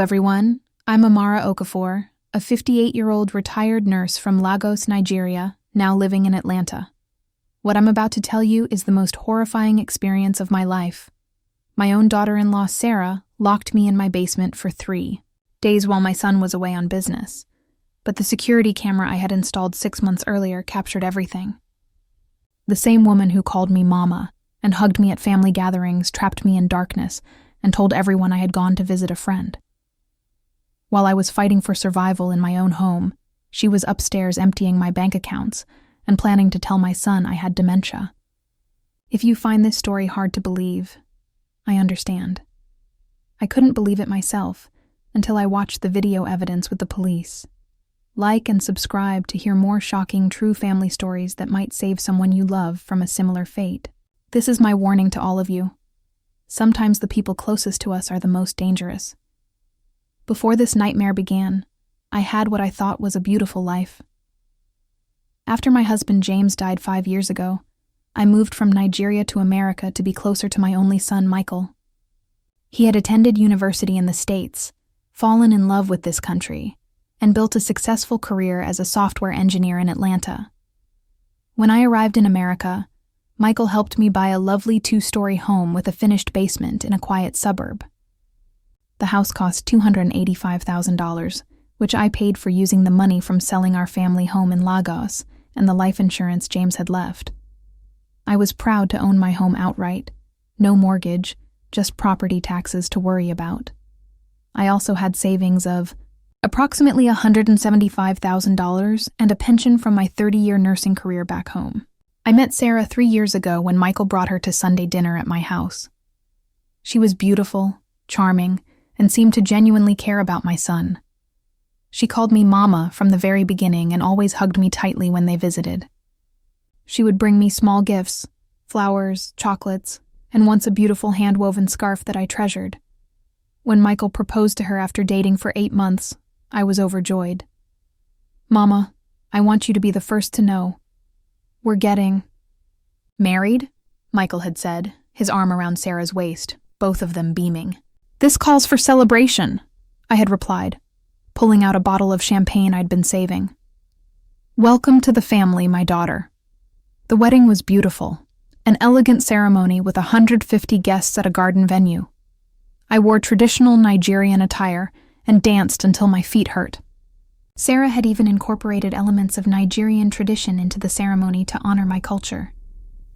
everyone. I'm Amara Okafor, a 58-year-old retired nurse from Lagos, Nigeria, now living in Atlanta. What I'm about to tell you is the most horrifying experience of my life. My own daughter-in-law, Sarah, locked me in my basement for 3 days while my son was away on business. But the security camera I had installed 6 months earlier captured everything. The same woman who called me Mama and hugged me at family gatherings trapped me in darkness and told everyone I had gone to visit a friend. While I was fighting for survival in my own home, she was upstairs emptying my bank accounts and planning to tell my son I had dementia. If you find this story hard to believe, I understand. I couldn't believe it myself until I watched the video evidence with the police. Like and subscribe to hear more shocking true family stories that might save someone you love from a similar fate. This is my warning to all of you. Sometimes the people closest to us are the most dangerous. Before this nightmare began, I had what I thought was a beautiful life. After my husband James died 5 years ago, I moved from Nigeria to America to be closer to my only son, Michael. He had attended university in the States, fallen in love with this country, and built a successful career as a software engineer in Atlanta. When I arrived in America, Michael helped me buy a lovely 2-story home with a finished basement in a quiet suburb. The house cost $285,000, which I paid for using the money from selling our family home in Lagos and the life insurance James had left. I was proud to own my home outright, no mortgage, just property taxes to worry about. I also had savings of approximately $175,000 and a pension from my 30-year nursing career back home. I met Sarah 3 years ago when Michael brought her to Sunday dinner at my house. She was beautiful, charming, and seemed to genuinely care about my son. She called me Mama from the very beginning and always hugged me tightly when they visited. She would bring me small gifts, flowers, chocolates, and once a beautiful hand-woven scarf that I treasured. When Michael proposed to her after dating for 8 months, I was overjoyed. Mama, I want you to be the first to know. We're getting married, Michael had said, his arm around Sarah's waist, both of them beaming. This calls for celebration, I had replied, pulling out a bottle of champagne I'd been saving. Welcome to the family, my daughter. The wedding was beautiful, an elegant ceremony with 150 guests at a garden venue. I wore traditional Nigerian attire and danced until my feet hurt. Sarah had even incorporated elements of Nigerian tradition into the ceremony to honor my culture.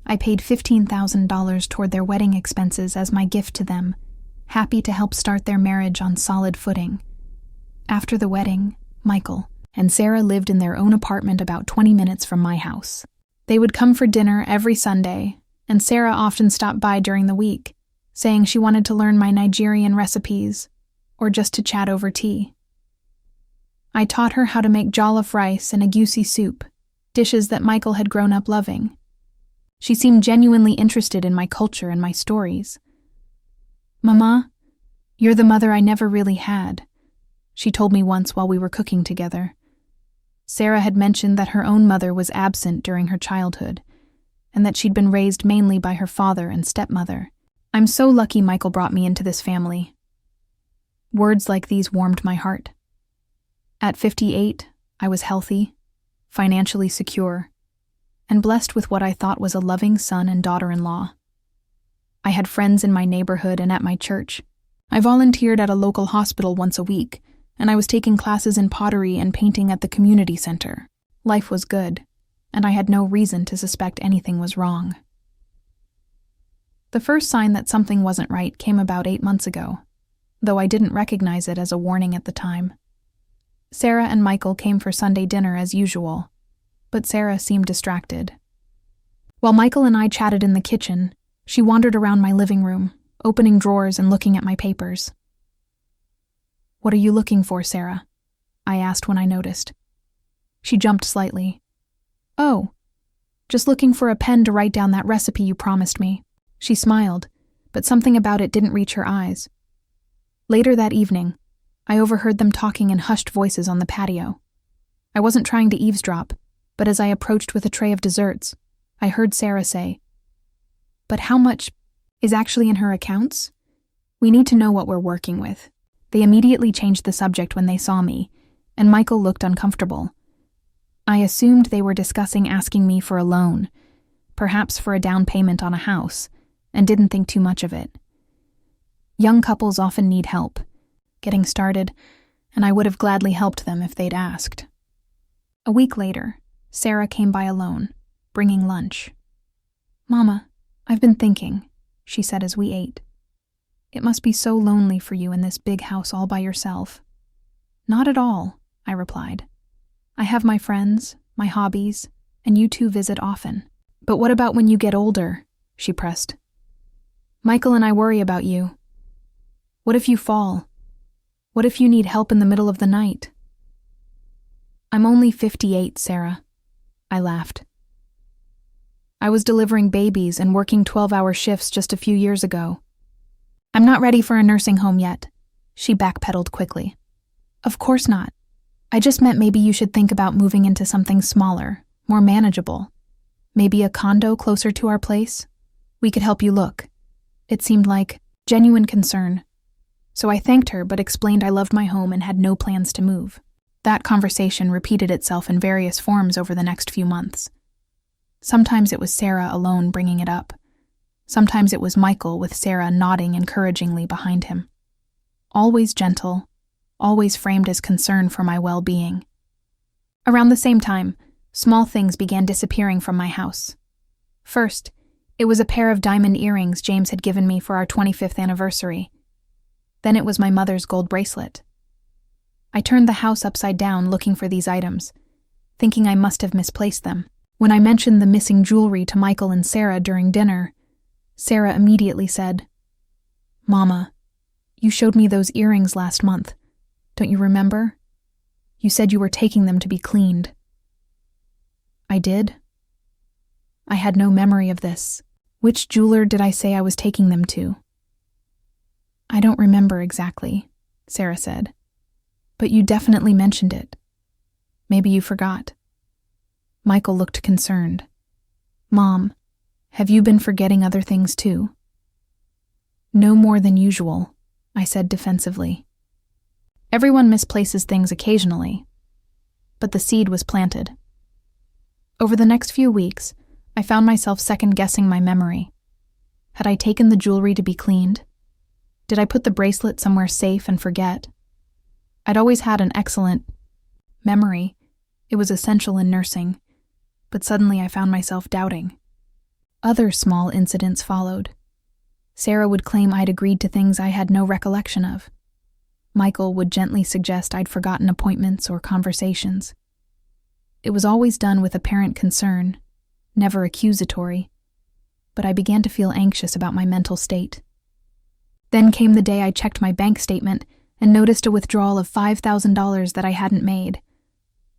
I paid $15,000 toward their wedding expenses as my gift to them, happy to help start their marriage on solid footing. After the wedding, Michael and Sarah lived in their own apartment about 20 minutes from my house. They would come for dinner every Sunday, and Sarah often stopped by during the week, saying she wanted to learn my Nigerian recipes, or just to chat over tea. I taught her how to make jollof rice and egusi soup, dishes that Michael had grown up loving. She seemed genuinely interested in my culture and my stories. Mama, you're the mother I never really had, she told me once while we were cooking together. Sarah had mentioned that her own mother was absent during her childhood, and that she'd been raised mainly by her father and stepmother. I'm so lucky Michael brought me into this family. Words like these warmed my heart. At 58, I was healthy, financially secure, and blessed with what I thought was a loving son and daughter-in-law. I had friends in my neighborhood and at my church. I volunteered at a local hospital once a week, and I was taking classes in pottery and painting at the community center. Life was good, and I had no reason to suspect anything was wrong. The first sign that something wasn't right came about 8 months ago, though I didn't recognize it as a warning at the time. Sarah and Michael came for Sunday dinner as usual, but Sarah seemed distracted. While Michael and I chatted in the kitchen, she wandered around my living room, opening drawers and looking at my papers. What are you looking for, Sarah? I asked when I noticed. She jumped slightly. Oh, just looking for a pen to write down that recipe you promised me. She smiled, but something about it didn't reach her eyes. Later that evening, I overheard them talking in hushed voices on the patio. I wasn't trying to eavesdrop, but as I approached with a tray of desserts, I heard Sarah say, "But how much is actually in her accounts? We need to know what we're working with." They immediately changed the subject when they saw me, and Michael looked uncomfortable. I assumed they were discussing asking me for a loan, perhaps for a down payment on a house, and didn't think too much of it. Young couples often need help getting started, and I would have gladly helped them if they'd asked. A week later, Sarah came by alone, bringing lunch. "Mama, I've been thinking," she said as we ate. "It must be so lonely for you in this big house all by yourself." "Not at all," I replied. "I have my friends, my hobbies, and you two visit often." "But what about when you get older?" she pressed. "Michael and I worry about you. What if you fall? What if you need help in the middle of the night?" "I'm only 58, Sarah," I laughed. "I was delivering babies and working 12-hour shifts just a few years ago." "I'm not ready for a nursing home yet," she backpedaled quickly. "Of course not. I just meant maybe you should think about moving into something smaller, more manageable. Maybe a condo closer to our place? We could help you look." It seemed like genuine concern. So I thanked her but explained I loved my home and had no plans to move. That conversation repeated itself in various forms over the next few months. Sometimes it was Sarah alone bringing it up. Sometimes it was Michael with Sarah nodding encouragingly behind him. Always gentle, always framed as concern for my well-being. Around the same time, small things began disappearing from my house. First, it was a pair of diamond earrings James had given me for our 25th anniversary. Then it was my mother's gold bracelet. I turned the house upside down looking for these items, thinking I must have misplaced them. When I mentioned the missing jewelry to Michael and Sarah during dinner, Sarah immediately said, "Mama, you showed me those earrings last month. Don't you remember? You said you were taking them to be cleaned." I did. I had no memory of this. Which jeweler did I say I was taking them to? "I don't remember exactly," Sarah said. "But you definitely mentioned it. Maybe you forgot." Michael looked concerned. "Mom, have you been forgetting other things too?" "No more than usual," I said defensively. Everyone misplaces things occasionally, but the seed was planted. Over the next few weeks, I found myself second-guessing my memory. Had I taken the jewelry to be cleaned? Did I put the bracelet somewhere safe and forget? I'd always had an excellent memory. It was essential in nursing, but suddenly I found myself doubting. Other small incidents followed. Sarah would claim I'd agreed to things I had no recollection of. Michael would gently suggest I'd forgotten appointments or conversations. It was always done with apparent concern, never accusatory, but I began to feel anxious about my mental state. Then came the day I checked my bank statement and noticed a withdrawal of $5,000 that I hadn't made.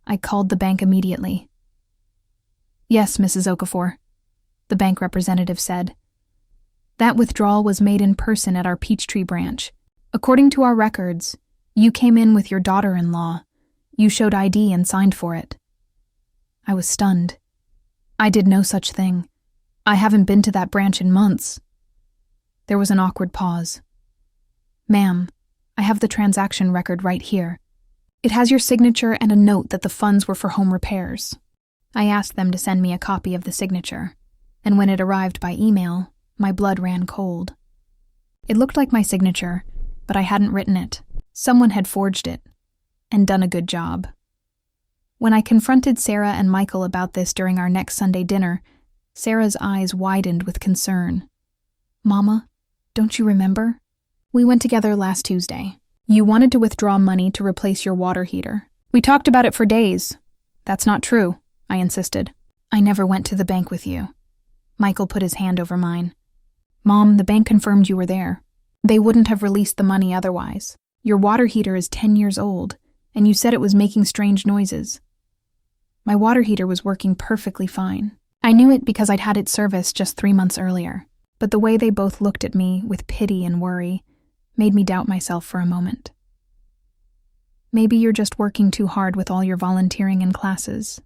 I called the bank immediately. "Yes, Mrs. Okafor," the bank representative said. "That withdrawal was made in person at our Peachtree branch. According to our records, you came in with your daughter-in-law. You showed ID and signed for it." I was stunned. I did no such thing. I haven't been to that branch in months. There was an awkward pause. "Ma'am, I have the transaction record right here. It has your signature and a note that the funds were for home repairs." I asked them to send me a copy of the signature, and when it arrived by email, my blood ran cold. It looked like my signature, but I hadn't written it. Someone had forged it, and done a good job. When I confronted Sarah and Michael about this during our next Sunday dinner, Sarah's eyes widened with concern. "Mama, don't you remember? We went together last Tuesday. You wanted to withdraw money to replace your water heater. We talked about it for days." "That's not true," I insisted. "I never went to the bank with you." Michael put his hand over mine. "Mom, the bank confirmed you were there. They wouldn't have released the money otherwise. Your water heater is 10 years old, and you said it was making strange noises." My water heater was working perfectly fine. I knew it because I'd had it serviced just 3 months earlier, but the way they both looked at me with pity and worry made me doubt myself for a moment. "Maybe you're just working too hard with all your volunteering in classes,"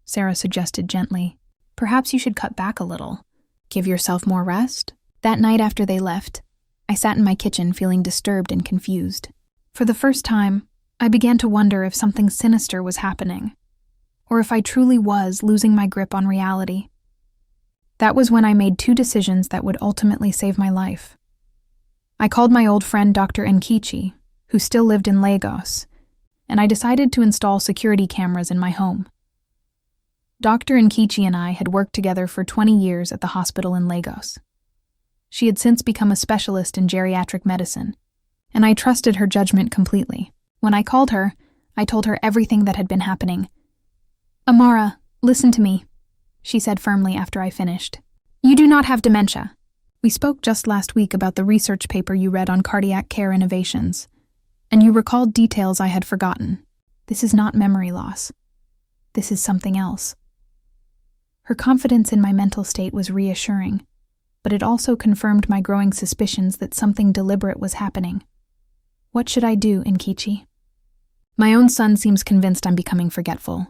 Sarah suggested gently. "Perhaps you should cut back a little. Give yourself more rest." That night after they left, I sat in my kitchen feeling disturbed and confused. For the first time, I began to wonder if something sinister was happening, or if I truly was losing my grip on reality. That was when I made 2 decisions that would ultimately save my life. I called my old friend Dr. Nkichi, who still lived in Lagos, and I decided to install security cameras in my home. Dr. Nkichi and I had worked together for 20 years at the hospital in Lagos. She had since become a specialist in geriatric medicine, and I trusted her judgment completely. When I called her, I told her everything that had been happening. "Amara, listen to me," she said firmly after I finished. "You do not have dementia. We spoke just last week about the research paper you read on cardiac care innovations, and you recalled details I had forgotten. This is not memory loss. This is something else." Her confidence in my mental state was reassuring, but it also confirmed my growing suspicions that something deliberate was happening. "What should I do, Nkichi?" "My own son seems convinced I'm becoming forgetful.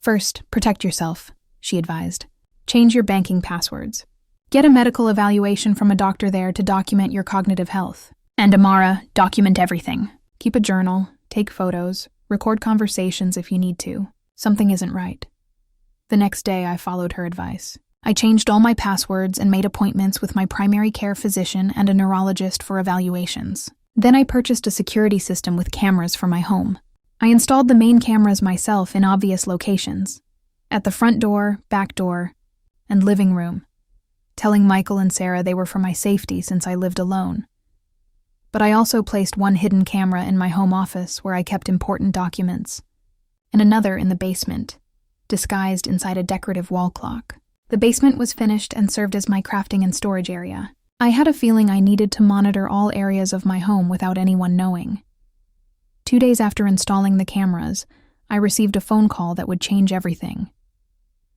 First, protect yourself," she advised. "Change your banking passwords. Get a medical evaluation from a doctor there to document your cognitive health. And Amara, document everything. Keep a journal, take photos, record conversations if you need to. Something isn't right." The next day, I followed her advice. I changed all my passwords and made appointments with my primary care physician and a neurologist for evaluations. Then I purchased a security system with cameras for my home. I installed the main cameras myself in obvious locations, at the front door, back door, and living room, telling Michael and Sarah they were for my safety since I lived alone. But I also placed one hidden camera in my home office where I kept important documents, and another in the basement, disguised inside a decorative wall clock. The basement was finished and served as my crafting and storage area. I had a feeling I needed to monitor all areas of my home without anyone knowing. 2 days after installing the cameras, I received a phone call that would change everything.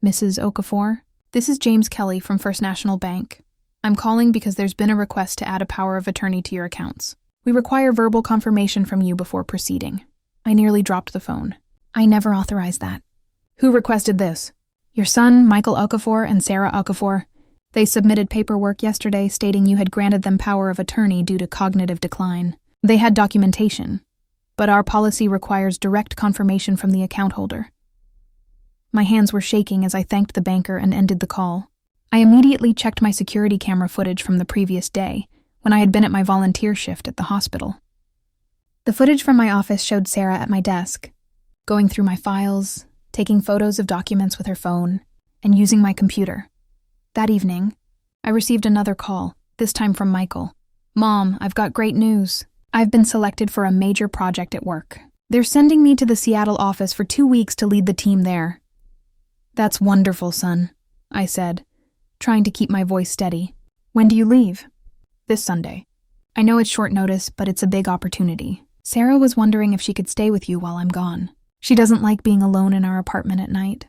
"Mrs. Okafor, this is James Kelly from First National Bank. I'm calling because there's been a request to add a power of attorney to your accounts. We require verbal confirmation from you before proceeding." I nearly dropped the phone. "I never authorized that." "Who requested this?" "Your son, Michael Okafor, and Sarah Okafor. They submitted paperwork yesterday stating you had granted them power of attorney due to cognitive decline. They had documentation, but our policy requires direct confirmation from the account holder." My hands were shaking as I thanked the banker and ended the call. I immediately checked my security camera footage from the previous day, when I had been at my volunteer shift at the hospital. The footage from my office showed Sarah at my desk, going through my files, taking photos of documents with her phone, and using my computer. That evening, I received another call, this time from Michael. "Mom, I've got great news. I've been selected for a major project at work. They're sending me to the Seattle office for 2 weeks to lead the team there." "That's wonderful, son," I said, trying to keep my voice steady. "When do you leave?" "This Sunday. I know it's short notice, but it's a big opportunity. Sarah was wondering if she could stay with you while I'm gone. She doesn't like being alone in our apartment at night."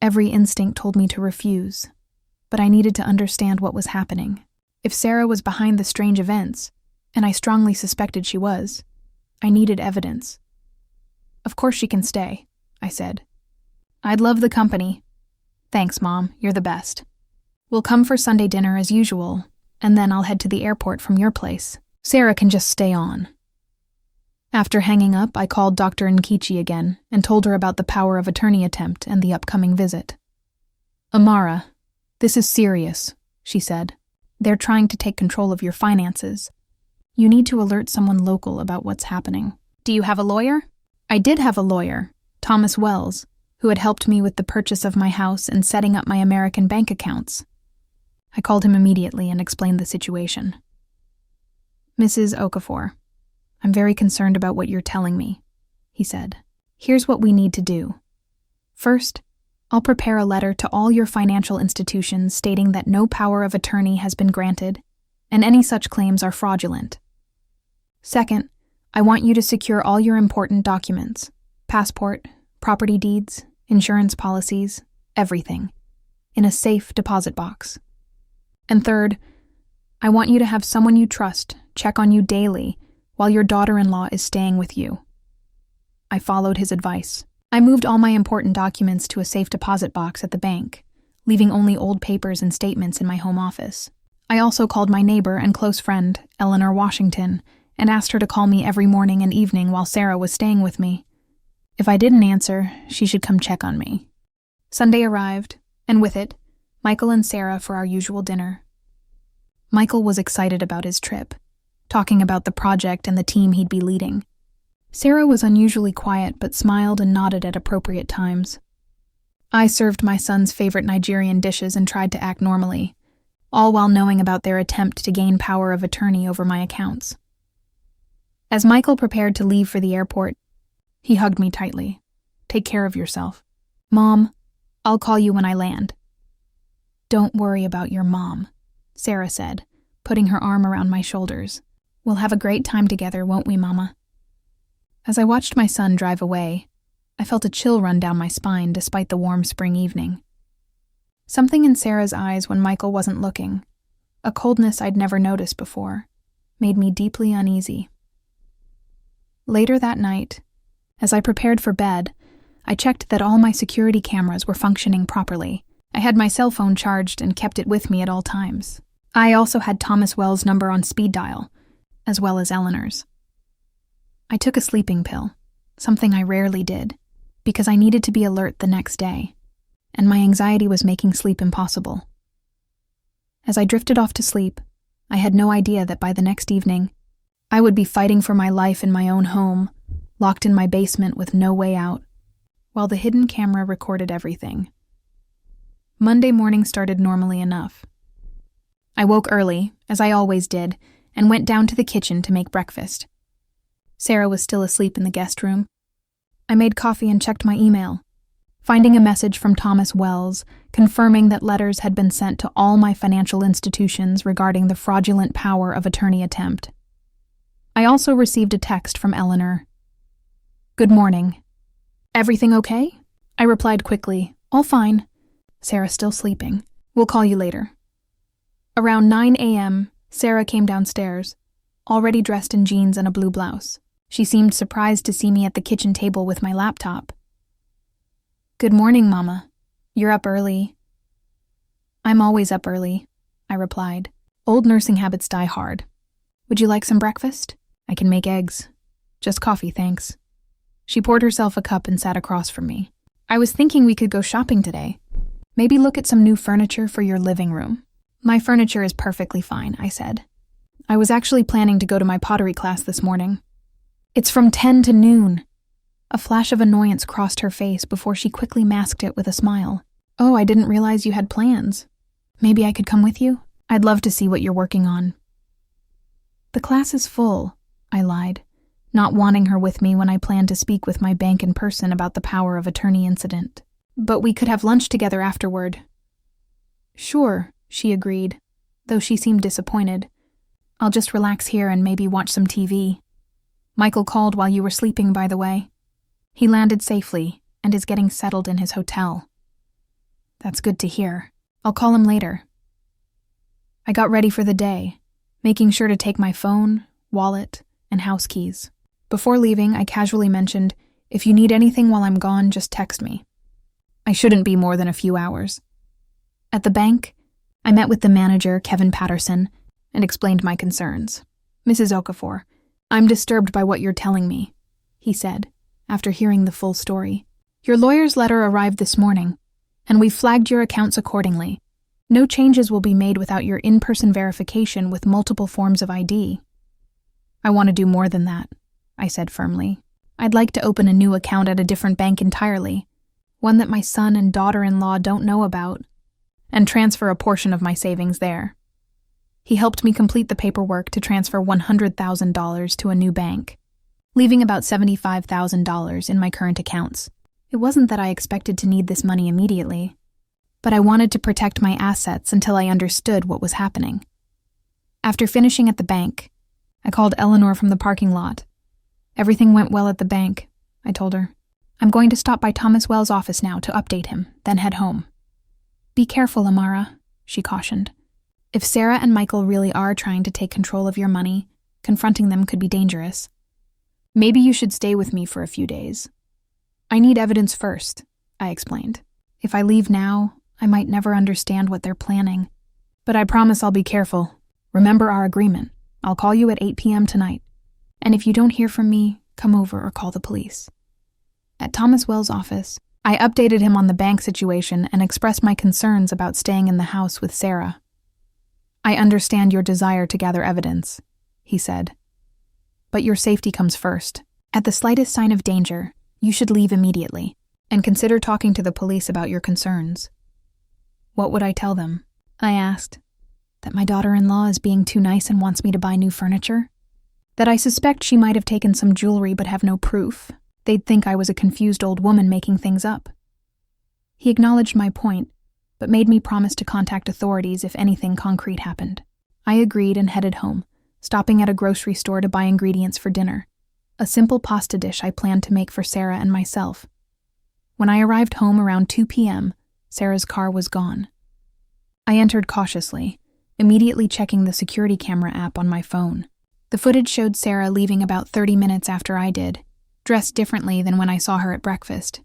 Every instinct told me to refuse, but I needed to understand what was happening. If Sarah was behind the strange events, and I strongly suspected she was, I needed evidence. "Of course she can stay," I said. "I'd love the company." "Thanks, Mom, you're the best. We'll come for Sunday dinner as usual, and then I'll head to the airport from your place. Sarah can just stay on." After hanging up, I called Dr. Nkichi again and told her about the power of attorney attempt and the upcoming visit. "Amara, this is serious," she said. "They're trying to take control of your finances. You need to alert someone local about what's happening." "Do you have a lawyer?" I did have a lawyer, Thomas Wells, who had helped me with the purchase of my house and setting up my American bank accounts. I called him immediately and explained the situation. "Mrs. Okafor, I'm very concerned about what you're telling me," he said. "Here's what we need to do. First, I'll prepare a letter to all your financial institutions stating that no power of attorney has been granted, and any such claims are fraudulent. Second, I want you to secure all your important documents, passport, property deeds, insurance policies, everything, in a safe deposit box. And third, I want you to have someone you trust check on you daily while your daughter-in-law is staying with you." I followed his advice. I moved all my important documents to a safe deposit box at the bank, leaving only old papers and statements in my home office. I also called my neighbor and close friend, Eleanor Washington, and asked her to call me every morning and evening while Sarah was staying with me. If I didn't answer, she should come check on me. Sunday arrived, and with it, Michael and Sarah for our usual dinner. Michael was excited about his trip, talking about the project and the team he'd be leading. Sarah was unusually quiet but smiled and nodded at appropriate times. I served my son's favorite Nigerian dishes and tried to act normally, all while knowing about their attempt to gain power of attorney over my accounts. As Michael prepared to leave for the airport, he hugged me tightly. "Take care of yourself." "Mom, I'll call you when I land." "Don't worry about your mom," Sarah said, putting her arm around my shoulders. "We'll have a great time together, won't we, Mama?" As I watched my son drive away, I felt a chill run down my spine despite the warm spring evening. Something in Sarah's eyes when Michael wasn't looking, a coldness I'd never noticed before, made me deeply uneasy. Later that night, as I prepared for bed, I checked that all my security cameras were functioning properly. I had my cell phone charged and kept it with me at all times. I also had Thomas Wells' number on speed dial, as well as Eleanor's. I took a sleeping pill, something I rarely did, because I needed to be alert the next day, and my anxiety was making sleep impossible. As I drifted off to sleep, I had no idea that by the next evening, I would be fighting for my life in my own home, locked in my basement with no way out, while the hidden camera recorded everything. Monday morning started normally enough. I woke early, as I always did, and went down to the kitchen to make breakfast. Sarah was still asleep in the guest room. I made coffee and checked my email, finding a message from Thomas Wells confirming that letters had been sent to all my financial institutions regarding the fraudulent power of attorney attempt. I also received a text from Eleanor. "Good morning. Everything okay?" I replied quickly. "All fine. Sarah's still sleeping. We'll call you later." Around 9 a.m., Sarah came downstairs, already dressed in jeans and a blue blouse. She seemed surprised to see me at the kitchen table with my laptop. "Good morning, Mama. You're up early." "I'm always up early," I replied. "Old nursing habits die hard. Would you like some breakfast? I can make eggs. Just coffee, thanks." She poured herself a cup and sat across from me. "I was thinking we could go shopping today. Maybe look at some new furniture for your living room." "My furniture is perfectly fine," I said. "I was actually planning to go to my pottery class this morning." "It's from 10 to noon. A flash of annoyance crossed her face before she quickly masked it with a smile. "Oh, I didn't realize you had plans. Maybe I could come with you? I'd love to see what you're working on." "The class is full," I lied, not wanting her with me when I planned to speak with my bank in person about the power of attorney incident. "But we could have lunch together afterward." "Sure," she agreed, though she seemed disappointed. "I'll just relax here and maybe watch some TV. Michael called while you were sleeping, by the way. He landed safely and is getting settled in his hotel." "That's good to hear. I'll call him later." I got ready for the day, making sure to take my phone, wallet, and house keys. Before leaving, I casually mentioned, "If you need anything while I'm gone, just text me." I shouldn't be more than a few hours. At the bank, I met with the manager, Kevin Patterson, and explained my concerns. "Mrs. Okafor, I'm disturbed by what you're telling me," he said, after hearing the full story. "Your lawyer's letter arrived this morning, and we've flagged your accounts accordingly. No changes will be made without your in-person verification with multiple forms of ID." "I want to do more than that," I said firmly. "I'd like to open a new account at a different bank entirely, one that my son and daughter-in-law don't know about, and transfer a portion of my savings there." He helped me complete the paperwork to transfer $100,000 to a new bank, leaving about $75,000 in my current accounts. It wasn't that I expected to need this money immediately, but I wanted to protect my assets until I understood what was happening. After finishing at the bank, I called Eleanor from the parking lot. "Everything went well at the bank," I told her. "I'm going to stop by Thomas Wells' office now to update him, then head home." "Be careful, Amara," she cautioned. "If Sarah and Michael really are trying to take control of your money, confronting them could be dangerous. Maybe you should stay with me for a few days." "I need evidence first," I explained. "If I leave now, I might never understand what they're planning. But I promise I'll be careful. Remember our agreement. I'll call you at 8 p.m. tonight." And if you don't hear from me, come over or call the police. At Thomas Wells' office, I updated him on the bank situation and expressed my concerns about staying in the house with Sarah. I understand your desire to gather evidence, he said. But your safety comes first. At the slightest sign of danger, you should leave immediately and consider talking to the police about your concerns. What would I tell them? I asked. That my daughter-in-law is being too nice and wants me to buy new furniture? That I suspect she might have taken some jewelry but have no proof. They'd think I was a confused old woman making things up. He acknowledged my point, but made me promise to contact authorities if anything concrete happened. I agreed and headed home, stopping at a grocery store to buy ingredients for dinner. A simple pasta dish I planned to make for Sarah and myself. When I arrived home around 2 p.m., Sarah's car was gone. I entered cautiously, immediately checking the security camera app on my phone. The footage showed Sarah leaving about 30 minutes after I did, dressed differently than when I saw her at breakfast.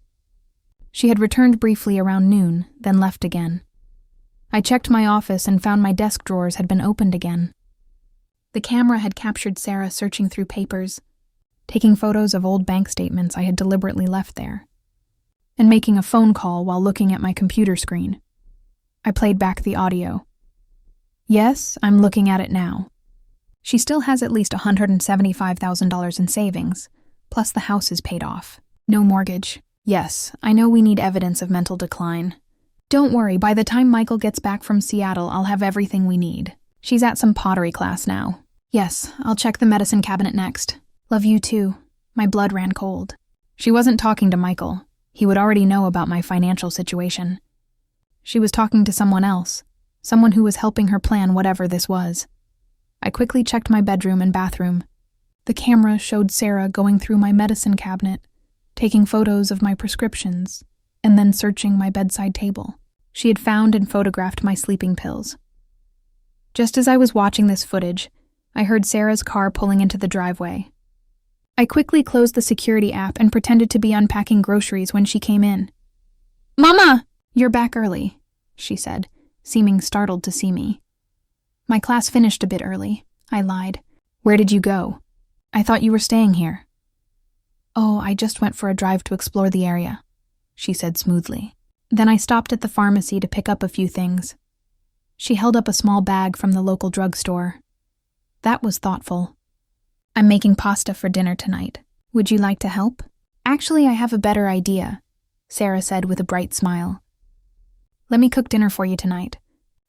She had returned briefly around noon, then left again. I checked my office and found my desk drawers had been opened again. The camera had captured Sarah searching through papers, taking photos of old bank statements I had deliberately left there, and making a phone call while looking at my computer screen. I played back the audio. Yes, I'm looking at it now. She still has at least $175,000 in savings, plus the house is paid off. No mortgage. Yes, I know we need evidence of mental decline. Don't worry, by the time Michael gets back from Seattle, I'll have everything we need. She's at some pottery class now. Yes, I'll check the medicine cabinet next. Love you too. My blood ran cold. She wasn't talking to Michael. He would already know about my financial situation. She was talking to someone else, someone who was helping her plan whatever this was. I quickly checked my bedroom and bathroom. The camera showed Sarah going through my medicine cabinet, taking photos of my prescriptions, and then searching my bedside table. She had found and photographed my sleeping pills. Just as I was watching this footage, I heard Sarah's car pulling into the driveway. I quickly closed the security app and pretended to be unpacking groceries when she came in. "Mama! You're back early," she said, seeming startled to see me. "My class finished a bit early," I lied. "Where did you go? I thought you were staying here." "Oh, I just went for a drive to explore the area," she said smoothly. Then I stopped at the pharmacy to pick up a few things. She held up a small bag from the local drugstore. That was thoughtful. "I'm making pasta for dinner tonight. Would you like to help?" "Actually, I have a better idea," Sarah said with a bright smile. "Let me cook dinner for you tonight.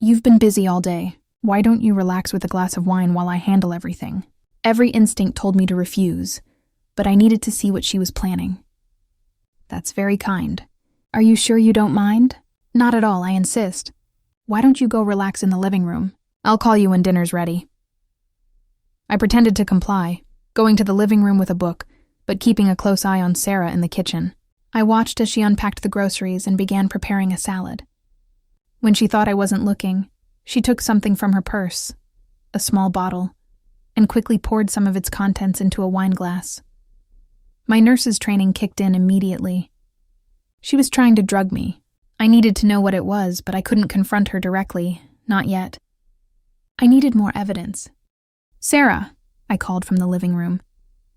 You've been busy all day. Why don't you relax with a glass of wine while I handle everything?" Every instinct told me to refuse, but I needed to see what she was planning. "That's very kind. Are you sure you don't mind?" "Not at all, I insist. Why don't you go relax in the living room? I'll call you when dinner's ready." I pretended to comply, going to the living room with a book, but keeping a close eye on Sarah in the kitchen. I watched as she unpacked the groceries and began preparing a salad. When she thought I wasn't looking, she took something from her purse, a small bottle, and quickly poured some of its contents into a wine glass. My nurse's training kicked in immediately. She was trying to drug me. I needed to know what it was, but I couldn't confront her directly, not yet. I needed more evidence. "Sarah," I called from the living room.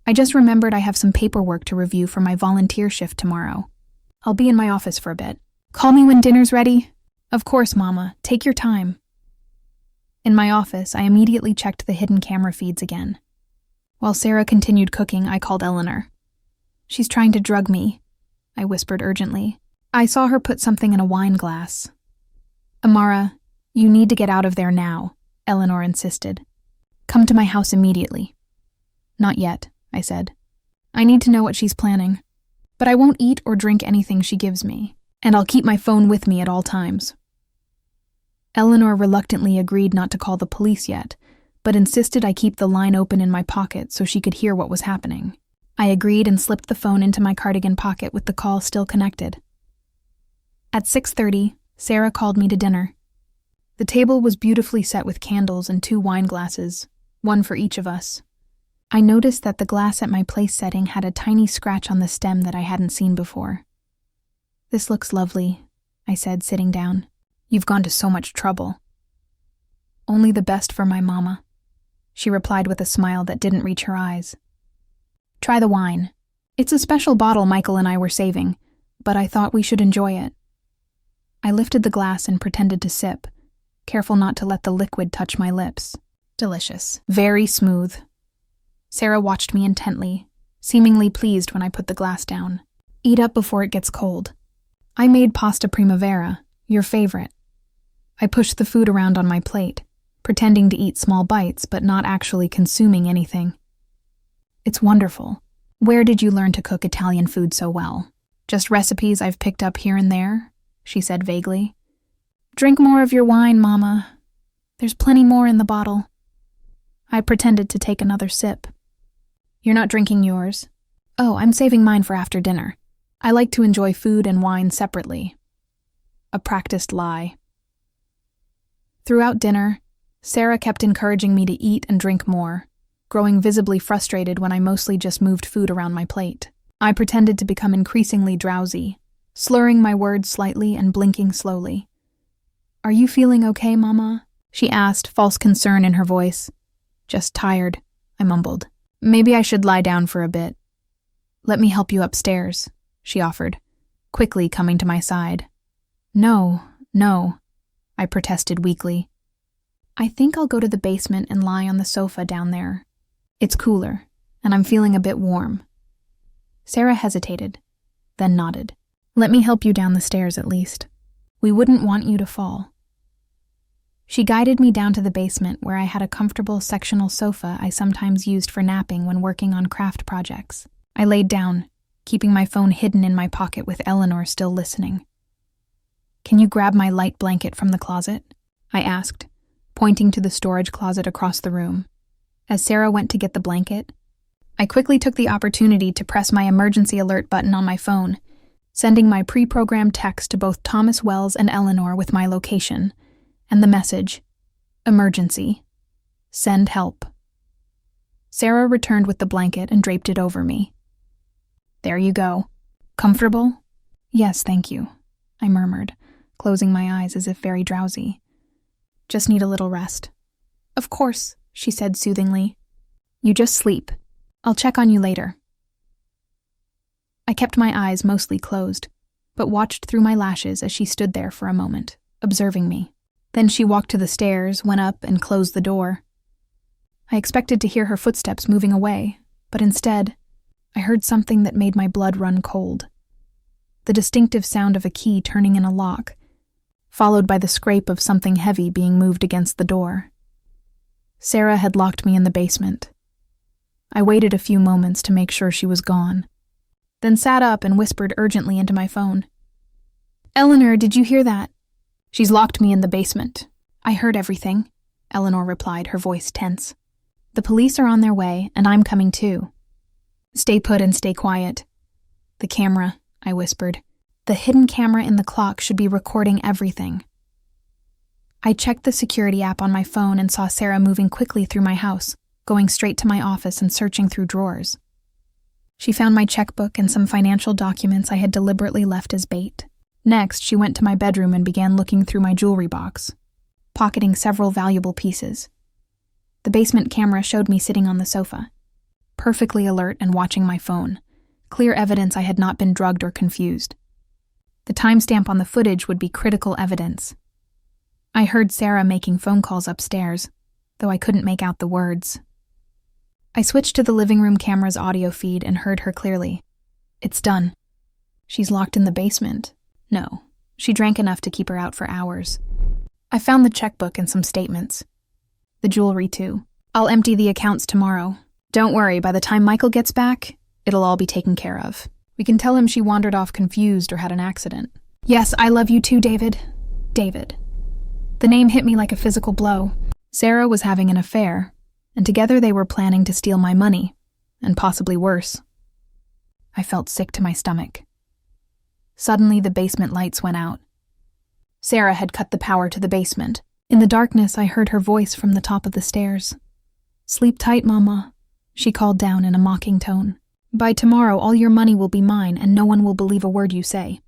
"I just remembered I have some paperwork to review for my volunteer shift tomorrow. I'll be in my office for a bit. Call me when dinner's ready." "Of course, Mama. Take your time." In my office, I immediately checked the hidden camera feeds again. While Sarah continued cooking, I called Eleanor. "She's trying to drug me," I whispered urgently. "I saw her put something in a wine glass." "Amara, you need to get out of there now," Eleanor insisted. "Come to my house immediately." "Not yet," I said. "I need to know what she's planning. But I won't eat or drink anything she gives me, and I'll keep my phone with me at all times." Eleanor reluctantly agreed not to call the police yet, but insisted I keep the line open in my pocket so she could hear what was happening. I agreed and slipped the phone into my cardigan pocket with the call still connected. At 6:30, Sarah called me to dinner. The table was beautifully set with candles and 2 wine glasses, one for each of us. I noticed that the glass at my place setting had a tiny scratch on the stem that I hadn't seen before. "This looks lovely," I said, sitting down. "You've gone to so much trouble." "Only the best for my mama," she replied with a smile that didn't reach her eyes. Try the wine. It's a special bottle Michael and I were saving, but I thought we should enjoy it. I lifted the glass and pretended to sip, careful not to let the liquid touch my lips. Delicious. Very smooth. Sarah watched me intently, seemingly pleased when I put the glass down. Eat up before it gets cold. I made pasta primavera, your favorite. I pushed the food around on my plate, pretending to eat small bites but not actually consuming anything. It's wonderful. Where did you learn to cook Italian food so well? Just recipes I've picked up here and there, she said vaguely. Drink more of your wine, Mama. There's plenty more in the bottle. I pretended to take another sip. You're not drinking yours? Oh, I'm saving mine for after dinner. I like to enjoy food and wine separately. A practiced lie. Throughout dinner, Sarah kept encouraging me to eat and drink more, growing visibly frustrated when I mostly just moved food around my plate. I pretended to become increasingly drowsy, slurring my words slightly and blinking slowly. Are you feeling okay, Mama? She asked, false concern in her voice. Just tired, I mumbled. Maybe I should lie down for a bit. Let me help you upstairs, she offered, quickly coming to my side. No, I protested weakly. I think I'll go to the basement and lie on the sofa down there. It's cooler, and I'm feeling a bit warm. Sarah hesitated, then nodded. Let me help you down the stairs at least. We wouldn't want you to fall. She guided me down to the basement where I had a comfortable sectional sofa I sometimes used for napping when working on craft projects. I laid down, keeping my phone hidden in my pocket with Eleanor still listening. Can you grab my light blanket from the closet? I asked, pointing to the storage closet across the room. As Sarah went to get the blanket, I quickly took the opportunity to press my emergency alert button on my phone, sending my pre-programmed text to both Thomas Wells and Eleanor with my location, and the message, emergency, send help. Sarah returned with the blanket and draped it over me. There you go. Comfortable? Yes, thank you, I murmured, closing my eyes as if very drowsy. Just need a little rest. Of course, she said soothingly. You just sleep. I'll check on you later. I kept my eyes mostly closed, but watched through my lashes as she stood there for a moment, observing me. Then she walked to the stairs, went up, and closed the door. I expected to hear her footsteps moving away, but instead, I heard something that made my blood run cold. The distinctive sound of a key turning in a lock, followed by the scrape of something heavy being moved against the door. Sarah had locked me in the basement. I waited a few moments to make sure she was gone, then sat up and whispered urgently into my phone. Eleanor, did you hear that? She's locked me in the basement. I heard everything, Eleanor replied, her voice tense. The police are on their way, and I'm coming too. Stay put and stay quiet. The camera, I whispered. The hidden camera in the clock should be recording everything. I checked the security app on my phone and saw Sarah moving quickly through my house, going straight to my office and searching through drawers. She found my checkbook and some financial documents I had deliberately left as bait. Next, she went to my bedroom and began looking through my jewelry box, pocketing several valuable pieces. The basement camera showed me sitting on the sofa, perfectly alert and watching my phone, clear evidence I had not been drugged or confused. The timestamp on the footage would be critical evidence. I heard Sarah making phone calls upstairs, though I couldn't make out the words. I switched to the living room camera's audio feed and heard her clearly. It's done. She's locked in the basement. No, she drank enough to keep her out for hours. I found the checkbook and some statements. The jewelry, too. I'll empty the accounts tomorrow. Don't worry, by the time Michael gets back, it'll all be taken care of. We can tell him she wandered off confused or had an accident. Yes, I love you too, David. David. The name hit me like a physical blow. Sarah was having an affair, and together they were planning to steal my money, and possibly worse. I felt sick to my stomach. Suddenly, the basement lights went out. Sarah had cut the power to the basement. In the darkness, I heard her voice from the top of the stairs. Sleep tight, Mama, she called down in a mocking tone. By tomorrow, all your money will be mine, and no one will believe a word you say.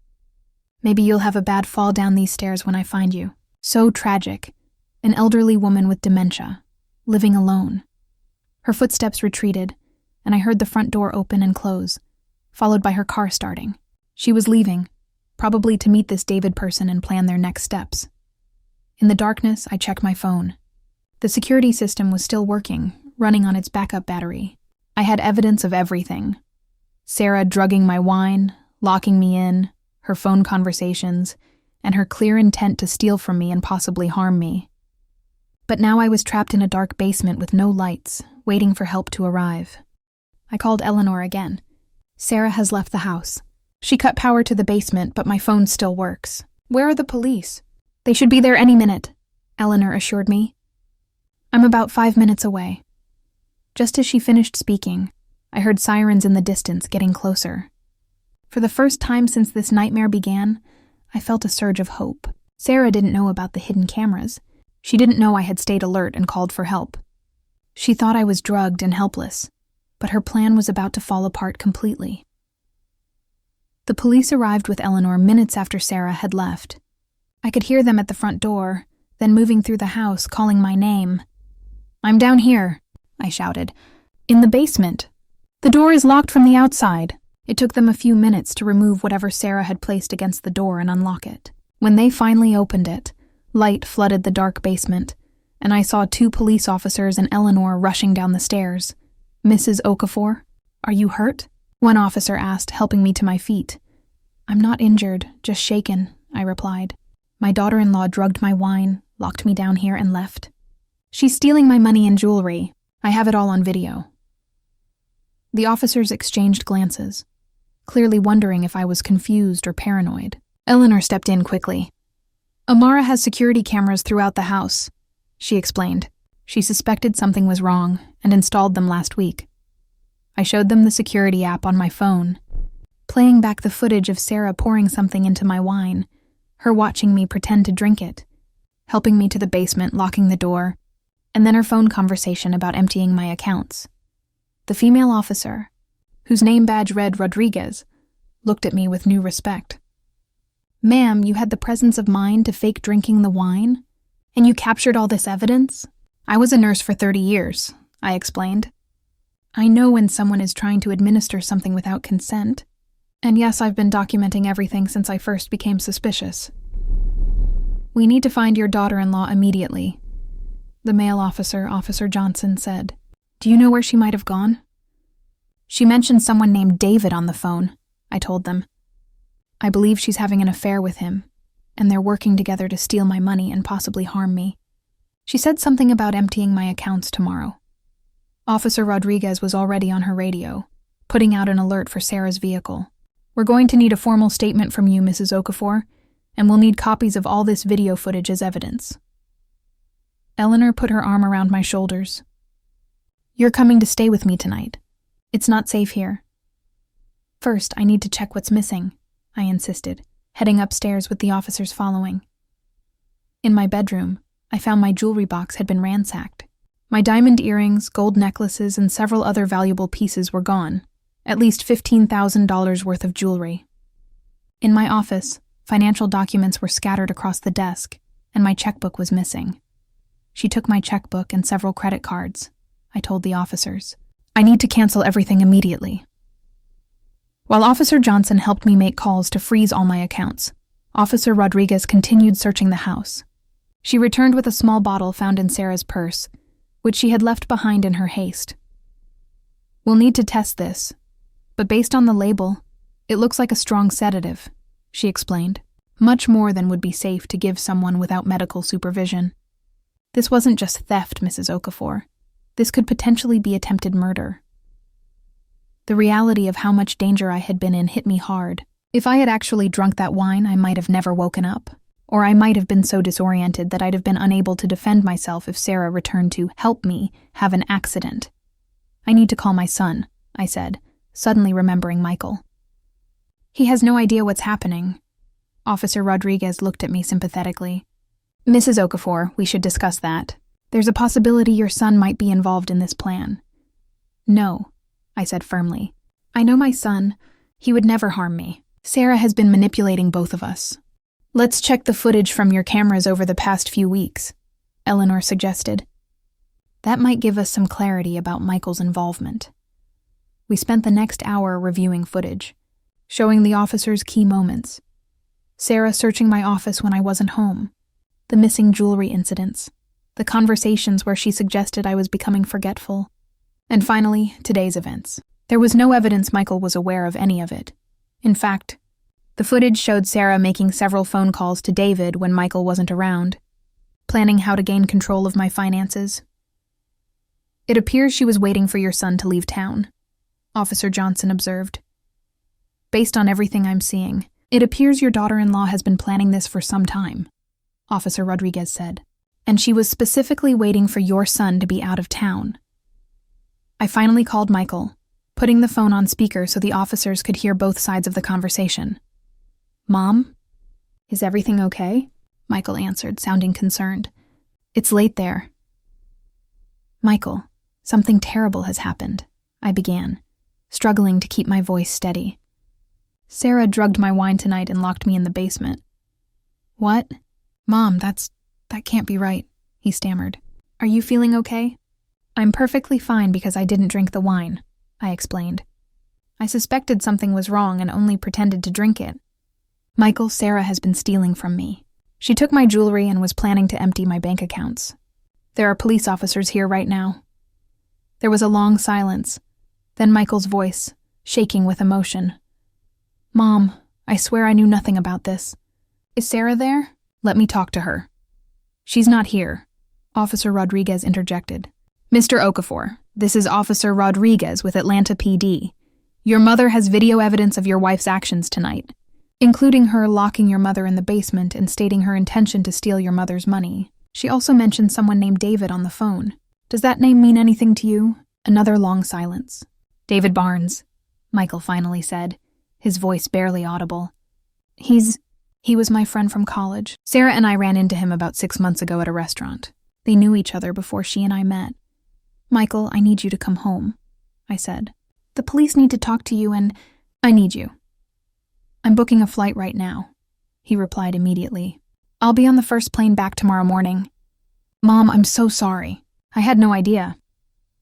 Maybe you'll have a bad fall down these stairs when I find you. So tragic. An elderly woman with dementia, living alone. Her footsteps retreated, and I heard the front door open and close, followed by her car starting. She was leaving, probably to meet this David person and plan their next steps. In the darkness, I checked my phone. The security system was still working, running on its backup battery. I had evidence of everything. Sarah drugging my wine, locking me in, her phone conversations, and her clear intent to steal from me and possibly harm me. But now I was trapped in a dark basement with no lights, waiting for help to arrive. I called Eleanor again. Sarah has left the house. She cut power to the basement, but my phone still works. Where are the police? They should be there any minute, Eleanor assured me. I'm about 5 minutes away. Just as she finished speaking, I heard sirens in the distance getting closer. For the first time since this nightmare began, I felt a surge of hope. Sarah didn't know about the hidden cameras. She didn't know I had stayed alert and called for help. She thought I was drugged and helpless, but her plan was about to fall apart completely. The police arrived with Eleanor minutes after Sarah had left. I could hear them at the front door, then moving through the house, calling my name. "I'm down here," I shouted. "In the basement. The door is locked from the outside." It took them a few minutes to remove whatever Sarah had placed against the door and unlock it. When they finally opened it, light flooded the dark basement, and I saw 2 police officers and Eleanor rushing down the stairs. "Mrs. Okafor, are you hurt?" one officer asked, helping me to my feet. "I'm not injured, just shaken," I replied. "My daughter-in-law drugged my wine, locked me down here, and left. She's stealing my money and jewelry. I have it all on video." The officers exchanged glances, clearly wondering if I was confused or paranoid. Eleanor stepped in quickly. "Amara has security cameras throughout the house," she explained. She suspected something was wrong and installed them last week. I showed them the security app on my phone, playing back the footage of Sarah pouring something into my wine, her watching me pretend to drink it, helping me to the basement, locking the door, and then her phone conversation about emptying my accounts. The female officer, whose name badge read Rodriguez, looked at me with new respect. "Ma'am, you had the presence of mind to fake drinking the wine? And you captured all this evidence?" "I was a nurse for 30 years, I explained. "I know when someone is trying to administer something without consent. And yes, I've been documenting everything since I first became suspicious." "We need to find your daughter-in-law immediately," the male officer, Officer Johnson, said. "Do you know where she might have gone?" "She mentioned someone named David on the phone," I told them. "I believe she's having an affair with him, and they're working together to steal my money and possibly harm me. She said something about emptying my accounts tomorrow." Officer Rodriguez was already on her radio, putting out an alert for Sarah's vehicle. "We're going to need a formal statement from you, Mrs. Okafor, and we'll need copies of all this video footage as evidence." Eleanor put her arm around my shoulders. "You're coming to stay with me tonight. It's not safe here." "First, I need to check what's missing," I insisted, heading upstairs with the officers following. In my bedroom, I found my jewelry box had been ransacked. My diamond earrings, gold necklaces, and several other valuable pieces were gone, at least $15,000 worth of jewelry. In my office, financial documents were scattered across the desk, and my checkbook was missing. She took my checkbook and several credit cards, I told the officers. "I need to cancel everything immediately." While Officer Johnson helped me make calls to freeze all my accounts, Officer Rodriguez continued searching the house. She returned with a small bottle found in Sarah's purse, which she had left behind in her haste. "We'll need to test this, but based on the label, it looks like a strong sedative," she explained. "Much more than would be safe to give someone without medical supervision. This wasn't just theft, Mrs. Okafor. This could potentially be attempted murder." The reality of how much danger I had been in hit me hard. If I had actually drunk that wine, I might have never woken up, or I might have been so disoriented that I'd have been unable to defend myself if Sarah returned to help me have an accident. "I need to call my son," I said, suddenly remembering Michael. "He has no idea what's happening." Officer Rodriguez looked at me sympathetically. "Mrs. Okafor, we should discuss that. There's a possibility your son might be involved in this plan." "No," I said firmly. "I know my son. He would never harm me. Sarah has been manipulating both of us." "Let's check the footage from your cameras over the past few weeks," Eleanor suggested. "That might give us some clarity about Michael's involvement." We spent the next hour reviewing footage, showing the officers key moments. Sarah searching my office when I wasn't home, the missing jewelry incidents, the conversations where she suggested I was becoming forgetful, and finally, today's events. There was no evidence Michael was aware of any of it. In fact, the footage showed Sarah making several phone calls to David when Michael wasn't around, planning how to gain control of my finances. It appears she was waiting for your son to leave town, Officer Johnson observed. Based on everything I'm seeing, it appears your daughter-in-law has been planning this for some time, Officer Rodriguez said, and she was specifically waiting for your son to be out of town. I finally called Michael, putting the phone on speaker so the officers could hear both sides of the conversation. Mom? Is everything okay? Michael answered, sounding concerned. It's late there. Michael, something terrible has happened, I began, struggling to keep my voice steady. Sarah drugged my wine tonight and locked me in the basement. What? Mom, that can't be right, he stammered. Are you feeling okay? I'm perfectly fine because I didn't drink the wine, I explained. I suspected something was wrong and only pretended to drink it. Michael, Sarah has been stealing from me. She took my jewelry and was planning to empty my bank accounts. There are police officers here right now. There was a long silence, then Michael's voice, shaking with emotion. Mom, I swear I knew nothing about this. Is Sarah there? Let me talk to her. She's not here, Officer Rodriguez interjected. Mr. Okafor, this is Officer Rodriguez with Atlanta PD. Your mother has video evidence of your wife's actions tonight, including her locking your mother in the basement and stating her intention to steal your mother's money. She also mentioned someone named David on the phone. Does that name mean anything to you? Another long silence. David Barnes, Michael finally said, his voice barely audible. He was my friend from college. Sarah and I ran into him about 6 months ago at a restaurant. They knew each other before she and I met. Michael, I need you to come home, I said. The police need to talk to you and I need you. I'm booking a flight right now, he replied immediately. I'll be on the first plane back tomorrow morning. Mom, I'm so sorry. I had no idea.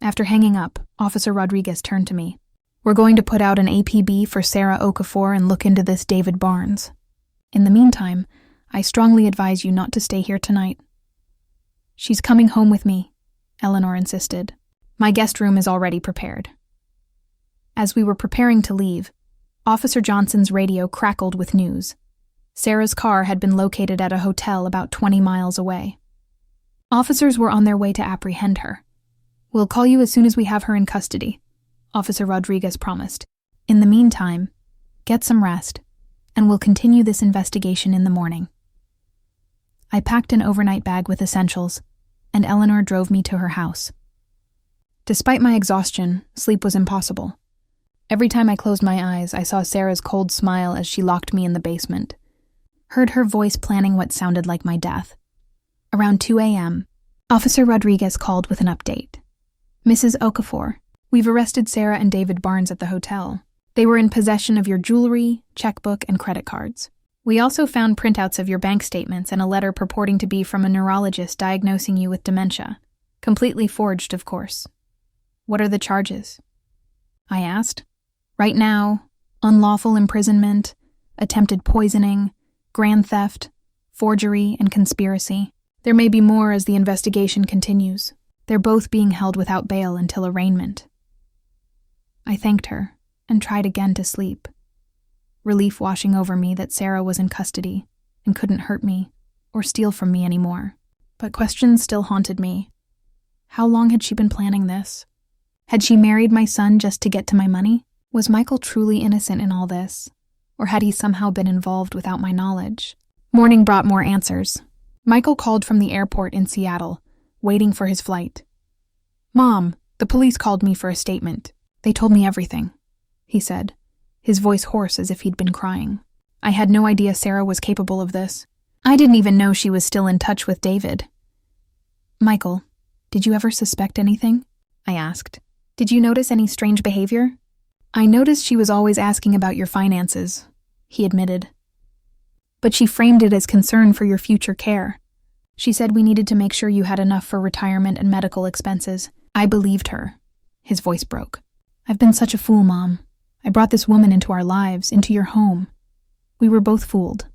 After hanging up, Officer Rodriguez turned to me. We're going to put out an APB for Sarah Okafor and look into this David Barnes. In the meantime, I strongly advise you not to stay here tonight. She's coming home with me, Eleanor insisted. My guest room is already prepared. As we were preparing to leave, Officer Johnson's radio crackled with news. Sarah's car had been located at a hotel about 20 miles away. Officers were on their way to apprehend her. We'll call you as soon as we have her in custody, Officer Rodriguez promised. In the meantime, get some rest, and we'll continue this investigation in the morning. I packed an overnight bag with essentials, and Eleanor drove me to her house. Despite my exhaustion, sleep was impossible. Every time I closed my eyes, I saw Sarah's cold smile as she locked me in the basement. Heard her voice planning what sounded like my death. Around 2 a.m., Officer Rodriguez called with an update. Mrs. Okafor, we've arrested Sarah and David Barnes at the hotel. They were in possession of your jewelry, checkbook, and credit cards. We also found printouts of your bank statements and a letter purporting to be from a neurologist diagnosing you with dementia. Completely forged, of course. What are the charges? I asked. Right now, unlawful imprisonment, attempted poisoning, grand theft, forgery, and conspiracy. There may be more as the investigation continues. They're both being held without bail until arraignment. I thanked her and tried again to sleep, relief washing over me that Sarah was in custody and couldn't hurt me or steal from me anymore. But questions still haunted me. How long had she been planning this? Had she married my son just to get to my money? Was Michael truly innocent in all this? Or had he somehow been involved without my knowledge? Morning brought more answers. Michael called from the airport in Seattle, waiting for his flight. Mom, the police called me for a statement. They told me everything, he said, his voice hoarse as if he'd been crying. I had no idea Sarah was capable of this. I didn't even know she was still in touch with David. Michael, did you ever suspect anything? I asked. Did you notice any strange behavior? I noticed she was always asking about your finances, he admitted. But she framed it as concern for your future care. She said we needed to make sure you had enough for retirement and medical expenses. I believed her. His voice broke. I've been such a fool, Mom. I brought this woman into our lives, into your home. We were both fooled,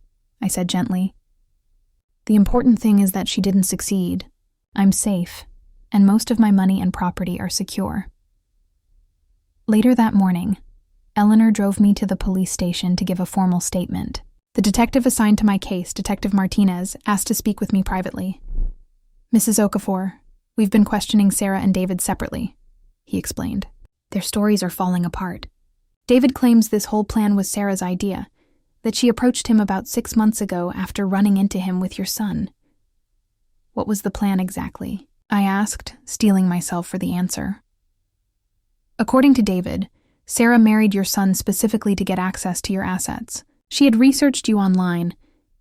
I said gently. The important thing is that she didn't succeed. I'm safe, and most of my money and property are secure. Later that morning, Eleanor drove me to the police station to give a formal statement. The detective assigned to my case, Detective Martinez, asked to speak with me privately. Mrs. Okafor, we've been questioning Sarah and David separately, he explained. Their stories are falling apart. David claims this whole plan was Sarah's idea, that she approached him about 6 months ago after running into him with your son. What was the plan exactly? I asked, steeling myself for the answer. According to David, Sarah married your son specifically to get access to your assets. She had researched you online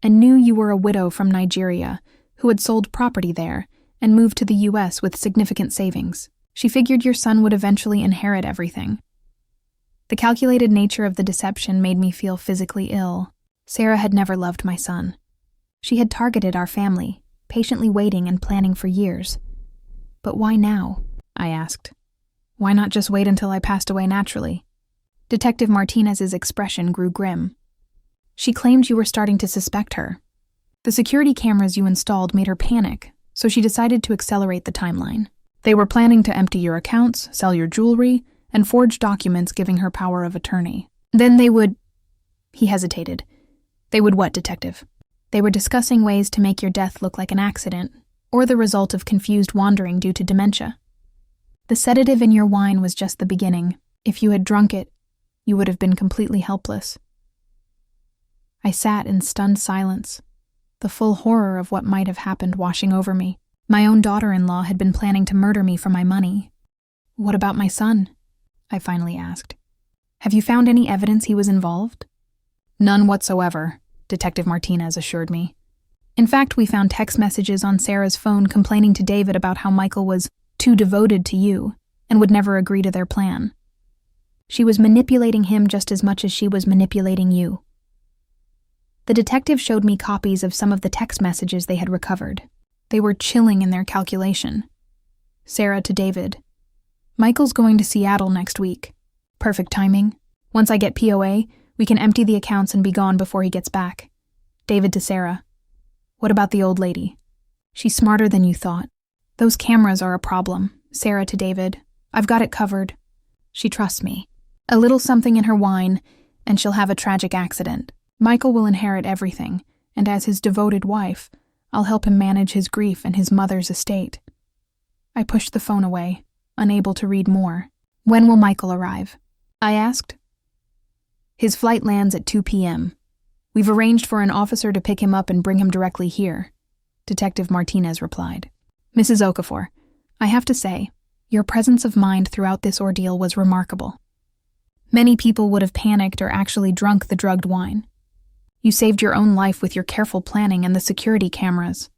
and knew you were a widow from Nigeria who had sold property there and moved to the U.S. with significant savings. She figured your son would eventually inherit everything. The calculated nature of the deception made me feel physically ill. Sarah had never loved my son. She had targeted our family, patiently waiting and planning for years. But why now? I asked. Why not just wait until I passed away naturally? Detective Martinez's expression grew grim. She claimed you were starting to suspect her. The security cameras you installed made her panic, so she decided to accelerate the timeline. They were planning to empty your accounts, sell your jewelry, and forge documents giving her power of attorney. Then they would... He hesitated. They would what, Detective? They were discussing ways to make your death look like an accident, or the result of confused wandering due to dementia. The sedative in your wine was just the beginning. If you had drunk it, you would have been completely helpless. I sat in stunned silence, the full horror of what might have happened washing over me. My own daughter-in-law had been planning to murder me for my money. What about my son? I finally asked. Have you found any evidence he was involved? None whatsoever, Detective Martinez assured me. In fact, we found text messages on Sarah's phone complaining to David about how Michael was too devoted to you and would never agree to their plan. She was manipulating him just as much as she was manipulating you. The detective showed me copies of some of the text messages they had recovered. They were chilling in their calculation. Sarah to David. Michael's going to Seattle next week. Perfect timing. Once I get POA, we can empty the accounts and be gone before he gets back. David to Sarah. What about the old lady? She's smarter than you thought. Those cameras are a problem. Sarah to David. I've got it covered. She trusts me. A little something in her wine, and she'll have a tragic accident. Michael will inherit everything, and as his devoted wife, I'll help him manage his grief and his mother's estate. I pushed the phone away, unable to read more. When will Michael arrive? I asked. His flight lands at 2 p.m. We've arranged for an officer to pick him up and bring him directly here, Detective Martinez replied. Mrs. Okafor, I have to say, your presence of mind throughout this ordeal was remarkable. Many people would have panicked or actually drunk the drugged wine. You saved your own life with your careful planning and the security cameras.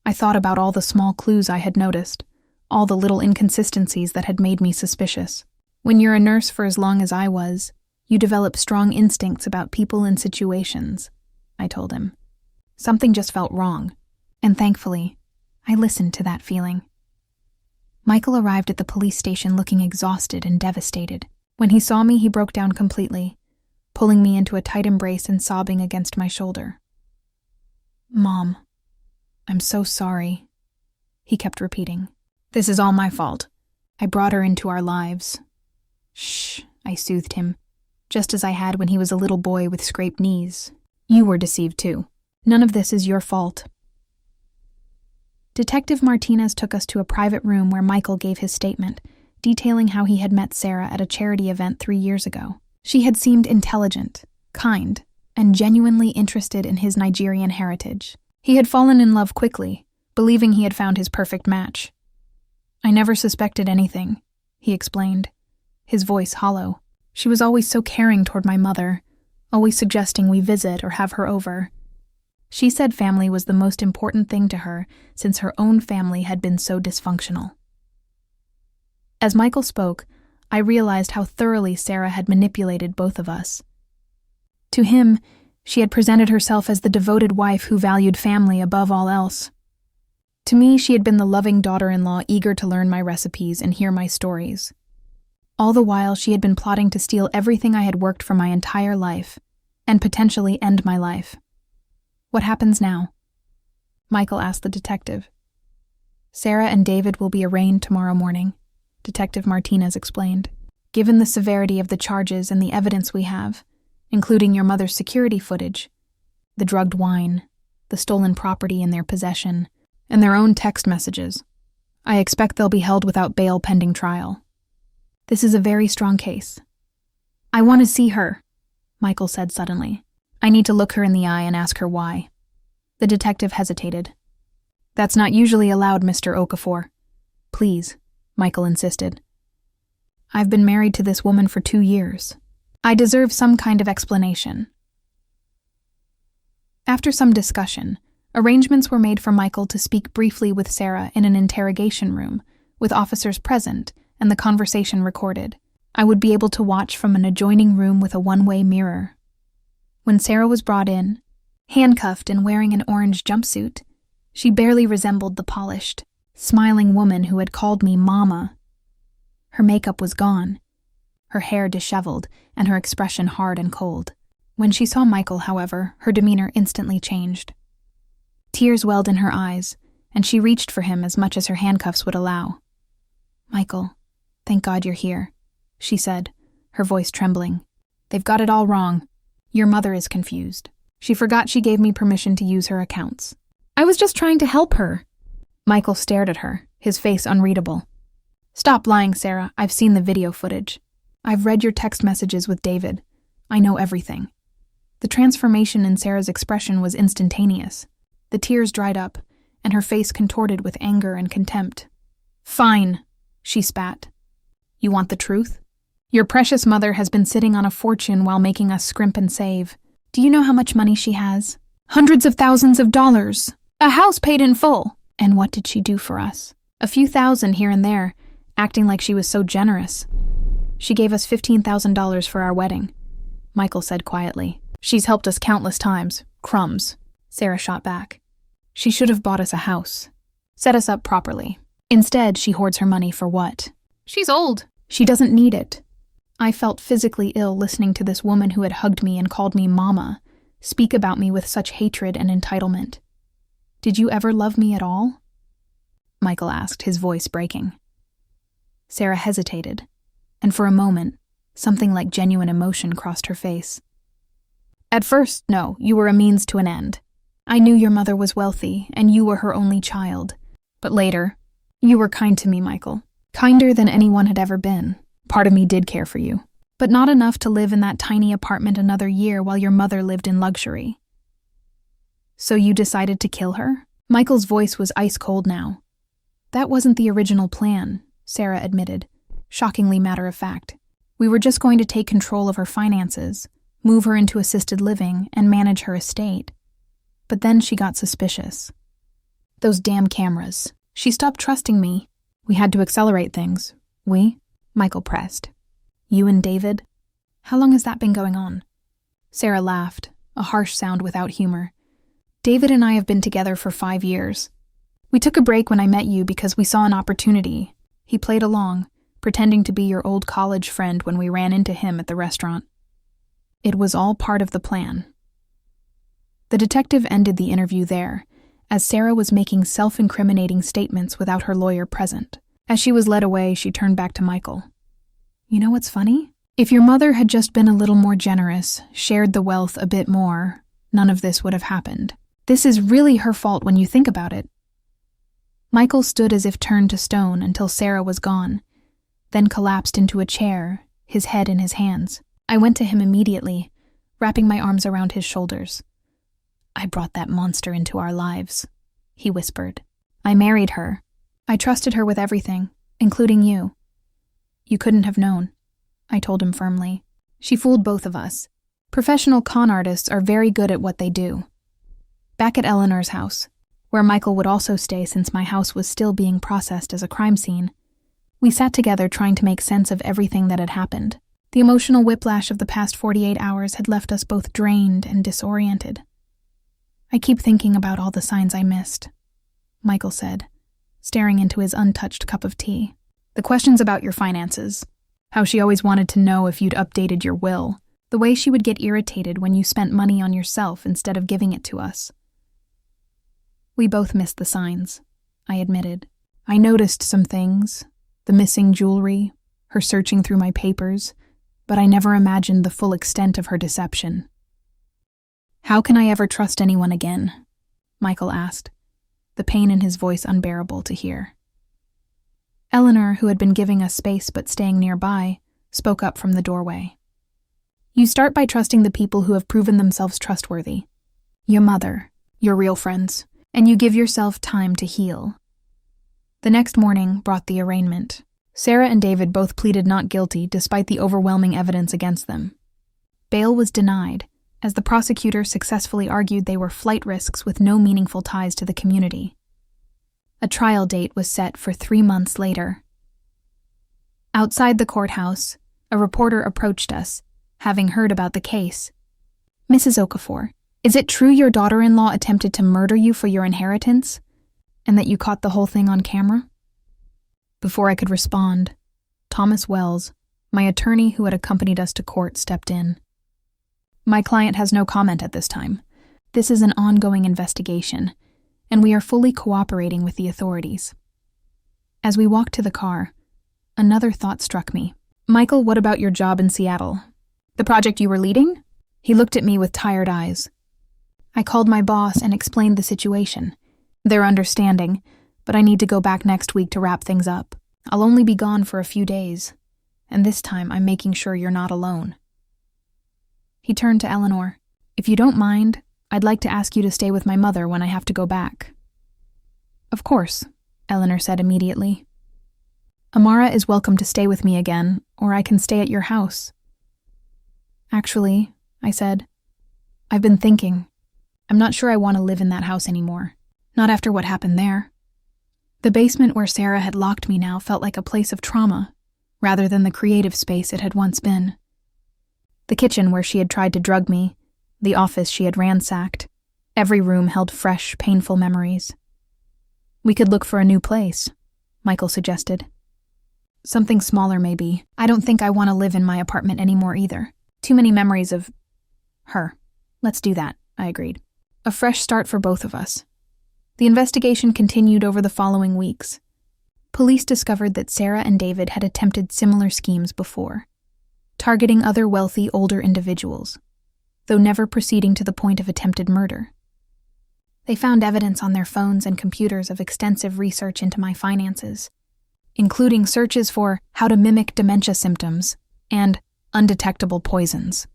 I thought about all the small clues I had noticed, all the little inconsistencies that had made me suspicious. When you're a nurse for as long as I was, you develop strong instincts about people and situations, I told him. Something just felt wrong, and thankfully, I listened to that feeling. Michael arrived at the police station looking exhausted and devastated. When he saw me, he broke down completely, pulling me into a tight embrace and sobbing against my shoulder. Mom, I'm so sorry, he kept repeating. This is all my fault. I brought her into our lives. Shh, I soothed him, just as I had when he was a little boy with scraped knees. You were deceived too. None of this is your fault. Detective Martinez took us to a private room where Michael gave his statement, detailing how he had met Sarah at a charity event 3 years ago. She had seemed intelligent, kind, and genuinely interested in his Nigerian heritage. He had fallen in love quickly, believing he had found his perfect match. I never suspected anything, he explained, his voice hollow. She was always so caring toward my mother, always suggesting we visit or have her over. She said family was the most important thing to her since her own family had been so dysfunctional. As Michael spoke, I realized how thoroughly Sarah had manipulated both of us. To him, she had presented herself as the devoted wife who valued family above all else. To me, she had been the loving daughter-in-law eager to learn my recipes and hear my stories. All the while, she had been plotting to steal everything I had worked for my entire life, and potentially end my life. What happens now? Michael asked the detective. Sarah and David will be arraigned tomorrow morning, Detective Martinez explained. Given the severity of the charges and the evidence we have, including your mother's security footage, the drugged wine, the stolen property in their possession, and their own text messages, I expect they'll be held without bail pending trial. This is a very strong case. I want to see her, Michael said suddenly. I need to look her in the eye and ask her why. The detective hesitated. That's not usually allowed, Mr. Okafor. Please, Michael insisted. I've been married to this woman for 2 years. I deserve some kind of explanation. After some discussion, arrangements were made for Michael to speak briefly with Sarah in an interrogation room, with officers present and the conversation recorded. I would be able to watch from an adjoining room with a one-way mirror. When Sarah was brought in, handcuffed and wearing an orange jumpsuit, she barely resembled the polished, smiling woman who had called me Mama. Her makeup was gone, her hair disheveled, and her expression hard and cold. When she saw Michael, however, her demeanor instantly changed. Tears welled in her eyes, and she reached for him as much as her handcuffs would allow. Michael, thank God you're here, she said, her voice trembling. They've got it all wrong. Your mother is confused. She forgot she gave me permission to use her accounts. I was just trying to help her. Michael stared at her, his face unreadable. Stop lying, Sarah. I've seen the video footage. I've read your text messages with David. I know everything. The transformation in Sarah's expression was instantaneous. The tears dried up, and her face contorted with anger and contempt. Fine, she spat. You want the truth? Your precious mother has been sitting on a fortune while making us scrimp and save. Do you know how much money she has? Hundreds of thousands of dollars. A house paid in full. And what did she do for us? A few thousand here and there, acting like she was so generous. She gave us $15,000 for our wedding, Michael said quietly. She's helped us countless times. Crumbs, Sarah shot back. She should have bought us a house. Set us up properly. Instead, she hoards her money for what? She's old. She doesn't need it. I felt physically ill listening to this woman who had hugged me and called me Mama speak about me with such hatred and entitlement. Did you ever love me at all? Michael asked, his voice breaking. Sarah hesitated, and for a moment, something like genuine emotion crossed her face. At first, no, you were a means to an end. I knew your mother was wealthy, and you were her only child. But later, you were kind to me, Michael. Kinder than anyone had ever been. Part of me did care for you, but not enough to live in that tiny apartment another year while your mother lived in luxury. So you decided to kill her? Michael's voice was ice cold now. That wasn't the original plan, Sarah admitted, shockingly matter-of-fact. We were just going to take control of her finances, move her into assisted living, and manage her estate. But then she got suspicious. Those damn cameras. She stopped trusting me. We had to accelerate things. We? Michael pressed. You and David? How long has that been going on? Sarah laughed, a harsh sound without humor. David and I have been together for 5 years. We took a break when I met you because we saw an opportunity. He played along, pretending to be your old college friend when we ran into him at the restaurant. It was all part of the plan. The detective ended the interview there, as Sarah was making self-incriminating statements without her lawyer present. As she was led away, she turned back to Michael. You know what's funny? If your mother had just been a little more generous, shared the wealth a bit more, none of this would have happened. This is really her fault when you think about it. Michael stood as if turned to stone until Sarah was gone, then collapsed into a chair, his head in his hands. I went to him immediately, wrapping my arms around his shoulders. I brought that monster into our lives, he whispered. I married her. I trusted her with everything, including you. You couldn't have known, I told him firmly. She fooled both of us. Professional con artists are very good at what they do. Back at Eleanor's house, where Michael would also stay since my house was still being processed as a crime scene, we sat together trying to make sense of everything that had happened. The emotional whiplash of the past 48 hours had left us both drained and disoriented. I keep thinking about all the signs I missed, Michael said, staring into his untouched cup of tea. The questions about your finances. How she always wanted to know if you'd updated your will. The way she would get irritated when you spent money on yourself instead of giving it to us. We both missed the signs, I admitted. I noticed some things, the missing jewelry, her searching through my papers, but I never imagined the full extent of her deception. How can I ever trust anyone again? Michael asked, the pain in his voice unbearable to hear. Eleanor, who had been giving us space but staying nearby, spoke up from the doorway. You start by trusting the people who have proven themselves trustworthy. Your mother, your real friends, and you give yourself time to heal. The next morning brought the arraignment. Sarah and David both pleaded not guilty despite the overwhelming evidence against them. Bail was denied, as the prosecutor successfully argued they were flight risks with no meaningful ties to the community. A trial date was set for 3 months later. Outside the courthouse, a reporter approached us, having heard about the case. Mrs. Okafor, is it true your daughter-in-law attempted to murder you for your inheritance, and that you caught the whole thing on camera? Before I could respond, Thomas Wells, my attorney who had accompanied us to court, stepped in. My client has no comment at this time. This is an ongoing investigation, and we are fully cooperating with the authorities. As we walked to the car, another thought struck me. Michael, what about your job in Seattle? The project you were leading? He looked at me with tired eyes. I called my boss and explained the situation. They're understanding, but I need to go back next week to wrap things up. I'll only be gone for a few days, and this time I'm making sure you're not alone. He turned to Eleanor. If you don't mind, I'd like to ask you to stay with my mother when I have to go back. Of course, Eleanor said immediately. Amara is welcome to stay with me again, or I can stay at your house. Actually, I said, I've been thinking. I'm not sure I want to live in that house anymore. Not after what happened there. The basement where Sarah had locked me now felt like a place of trauma, rather than the creative space it had once been. The kitchen where she had tried to drug me, the office she had ransacked, every room held fresh, painful memories. We could look for a new place, Michael suggested. Something smaller, maybe. I don't think I want to live in my apartment anymore either. Too many memories of her. Let's do that, I agreed. A fresh start for both of us. The investigation continued over the following weeks. Police discovered that Sarah and David had attempted similar schemes before, targeting other wealthy, older individuals, though never proceeding to the point of attempted murder. They found evidence on their phones and computers of extensive research into my finances, including searches for how to mimic dementia symptoms and undetectable poisons.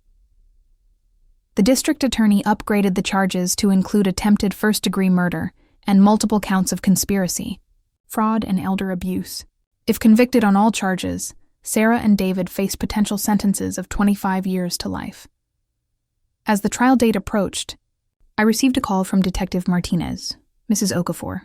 The district attorney upgraded the charges to include attempted first-degree murder and multiple counts of conspiracy, fraud, and elder abuse. If convicted on all charges, Sarah and David faced potential sentences of 25 years to life. As the trial date approached, I received a call from Detective Martinez, Mrs. Okafor.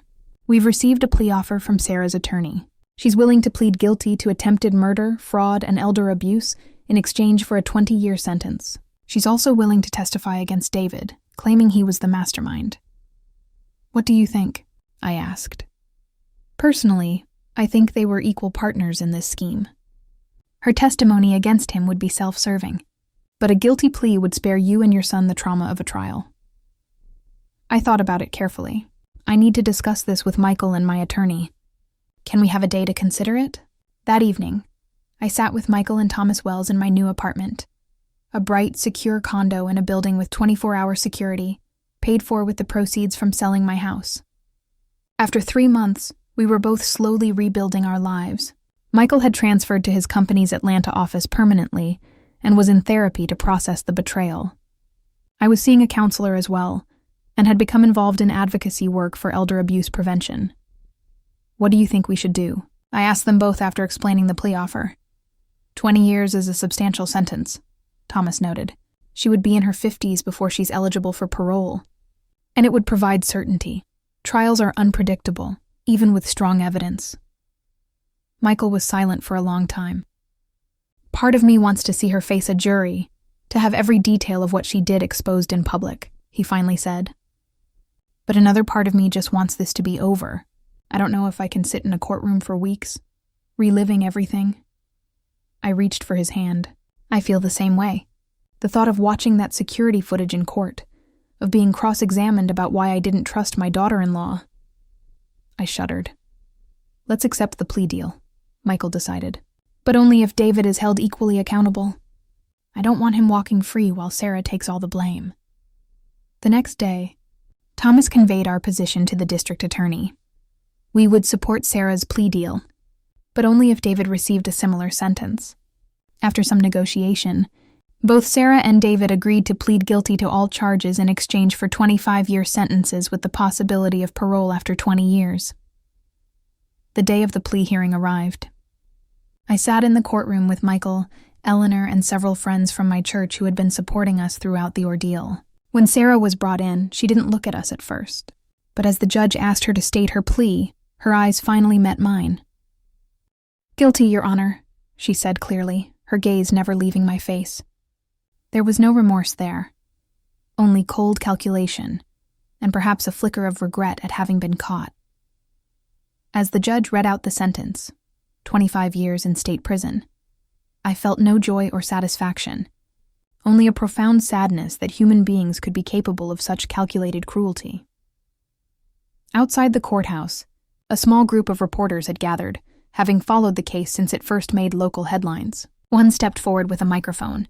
We've received a plea offer from Sarah's attorney. She's willing to plead guilty to attempted murder, fraud, and elder abuse in exchange for a 20-year sentence. She's also willing to testify against David, claiming he was the mastermind. What do you think? I asked. Personally, I think they were equal partners in this scheme. Her testimony against him would be self-serving, but a guilty plea would spare you and your son the trauma of a trial. I thought about it carefully. I need to discuss this with Michael and my attorney. Can we have a day to consider it? That evening, I sat with Michael and Thomas Wells in my new apartment, a bright, secure condo in a building with 24-hour security, paid for with the proceeds from selling my house. After 3 months, we were both slowly rebuilding our lives. Michael had transferred to his company's Atlanta office permanently and was in therapy to process the betrayal. I was seeing a counselor as well, and had become involved in advocacy work for elder abuse prevention. What do you think we should do? I asked them both after explaining the plea offer. 20 years is a substantial sentence, Thomas noted. She would be in her 50s before she's eligible for parole. And it would provide certainty. Trials are unpredictable, even with strong evidence. Michael was silent for a long time. Part of me wants to see her face a jury, to have every detail of what she did exposed in public, he finally said. But another part of me just wants this to be over. I don't know if I can sit in a courtroom for weeks, reliving everything. I reached for his hand. I feel the same way. The thought of watching that security footage in court, of being cross-examined about why I didn't trust my daughter-in-law. I shuddered. Let's accept the plea deal, Michael decided. But only if David is held equally accountable. I don't want him walking free while Sarah takes all the blame. The next day, Thomas conveyed our position to the district attorney. We would support Sarah's plea deal, but only if David received a similar sentence. After some negotiation, both Sarah and David agreed to plead guilty to all charges in exchange for 25-year sentences with the possibility of parole after 20 years. The day of the plea hearing arrived. I sat in the courtroom with Michael, Eleanor, and several friends from my church who had been supporting us throughout the ordeal. When Sarah was brought in, she didn't look at us at first. But as the judge asked her to state her plea, her eyes finally met mine. "Guilty, Your Honor," she said clearly, her gaze never leaving my face. There was no remorse there, only cold calculation, and perhaps a flicker of regret at having been caught. As the judge read out the sentence, 25 years in state prison, I felt no joy or satisfaction, only a profound sadness that human beings could be capable of such calculated cruelty. Outside the courthouse, a small group of reporters had gathered, having followed the case since it first made local headlines. One stepped forward with a microphone.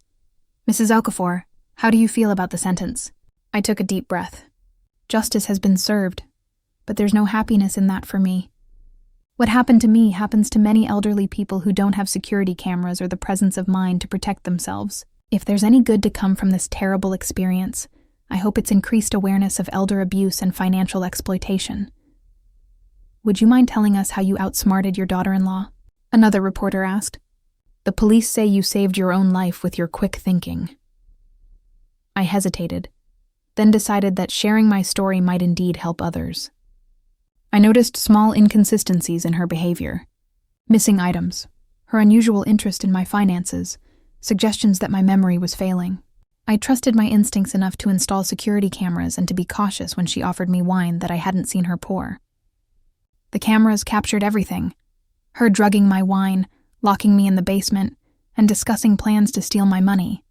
"Mrs. Okafor, how do you feel about the sentence?" I took a deep breath. Justice has been served, but there's no happiness in that for me. What happened to me happens to many elderly people who don't have security cameras or the presence of mind to protect themselves. If there's any good to come from this terrible experience, I hope it's increased awareness of elder abuse and financial exploitation. Would you mind telling us how you outsmarted your daughter-in-law? Another reporter asked. The police say you saved your own life with your quick thinking. I hesitated, then decided that sharing my story might indeed help others. I noticed small inconsistencies in her behavior. Missing items, her unusual interest in my finances, suggestions that my memory was failing. I trusted my instincts enough to install security cameras and to be cautious when she offered me wine that I hadn't seen her pour. The cameras captured everything. Her drugging my wine, locking me in the basement, and discussing plans to steal my money.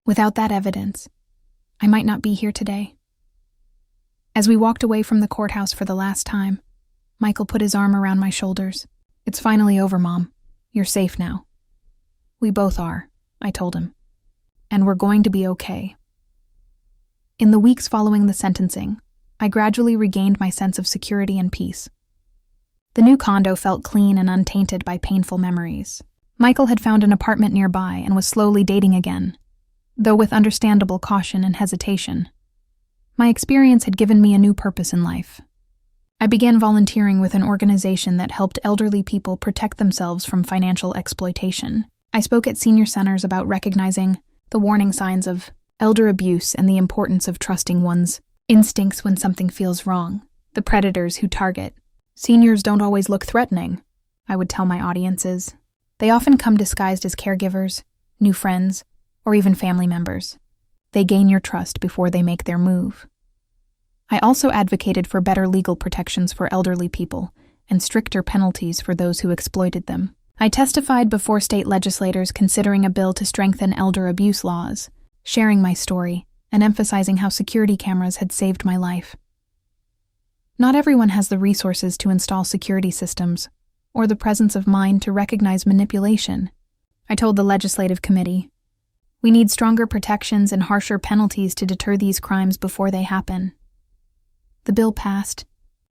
Without that evidence, I might not be here today. As we walked away from the courthouse for the last time, Michael put his arm around my shoulders. "It's finally over, Mom. You're safe now." "We both are," I told him. "And we're going to be okay." In the weeks following the sentencing, I gradually regained my sense of security and peace. The new condo felt clean and untainted by painful memories. Michael had found an apartment nearby and was slowly dating again, though with understandable caution and hesitation. My experience had given me a new purpose in life. I began volunteering with an organization that helped elderly people protect themselves from financial exploitation. I spoke at senior centers about recognizing the warning signs of elder abuse and the importance of trusting one's instincts when something feels wrong. The predators who target seniors don't always look threatening, I would tell my audiences. They often come disguised as caregivers, new friends, or even family members. They gain your trust before they make their move. I also advocated for better legal protections for elderly people and stricter penalties for those who exploited them. I testified before state legislators considering a bill to strengthen elder abuse laws, sharing my story and emphasizing how security cameras had saved my life. Not everyone has the resources to install security systems or the presence of mind to recognize manipulation. I told the legislative committee, "We need stronger protections and harsher penalties to deter these crimes before they happen." The bill passed,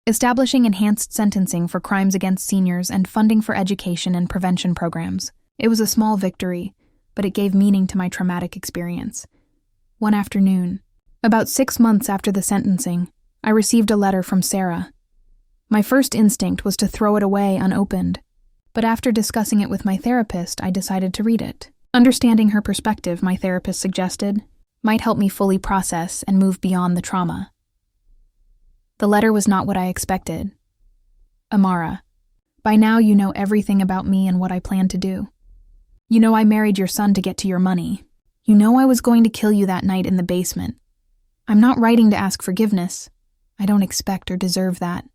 establishing enhanced sentencing for crimes against seniors and funding for education and prevention programs. It was a small victory, but it gave meaning to my traumatic experience. One afternoon, about 6 months after the sentencing, I received a letter from Sarah. My first instinct was to throw it away unopened, but after discussing it with my therapist, I decided to read it. Understanding her perspective, my therapist suggested, might help me fully process and move beyond the trauma. The letter was not what I expected. "Amara, by now you know everything about me and what I plan to do. You know I married your son to get to your money. You know I was going to kill you that night in the basement. I'm not writing to ask forgiveness. I don't expect or deserve that.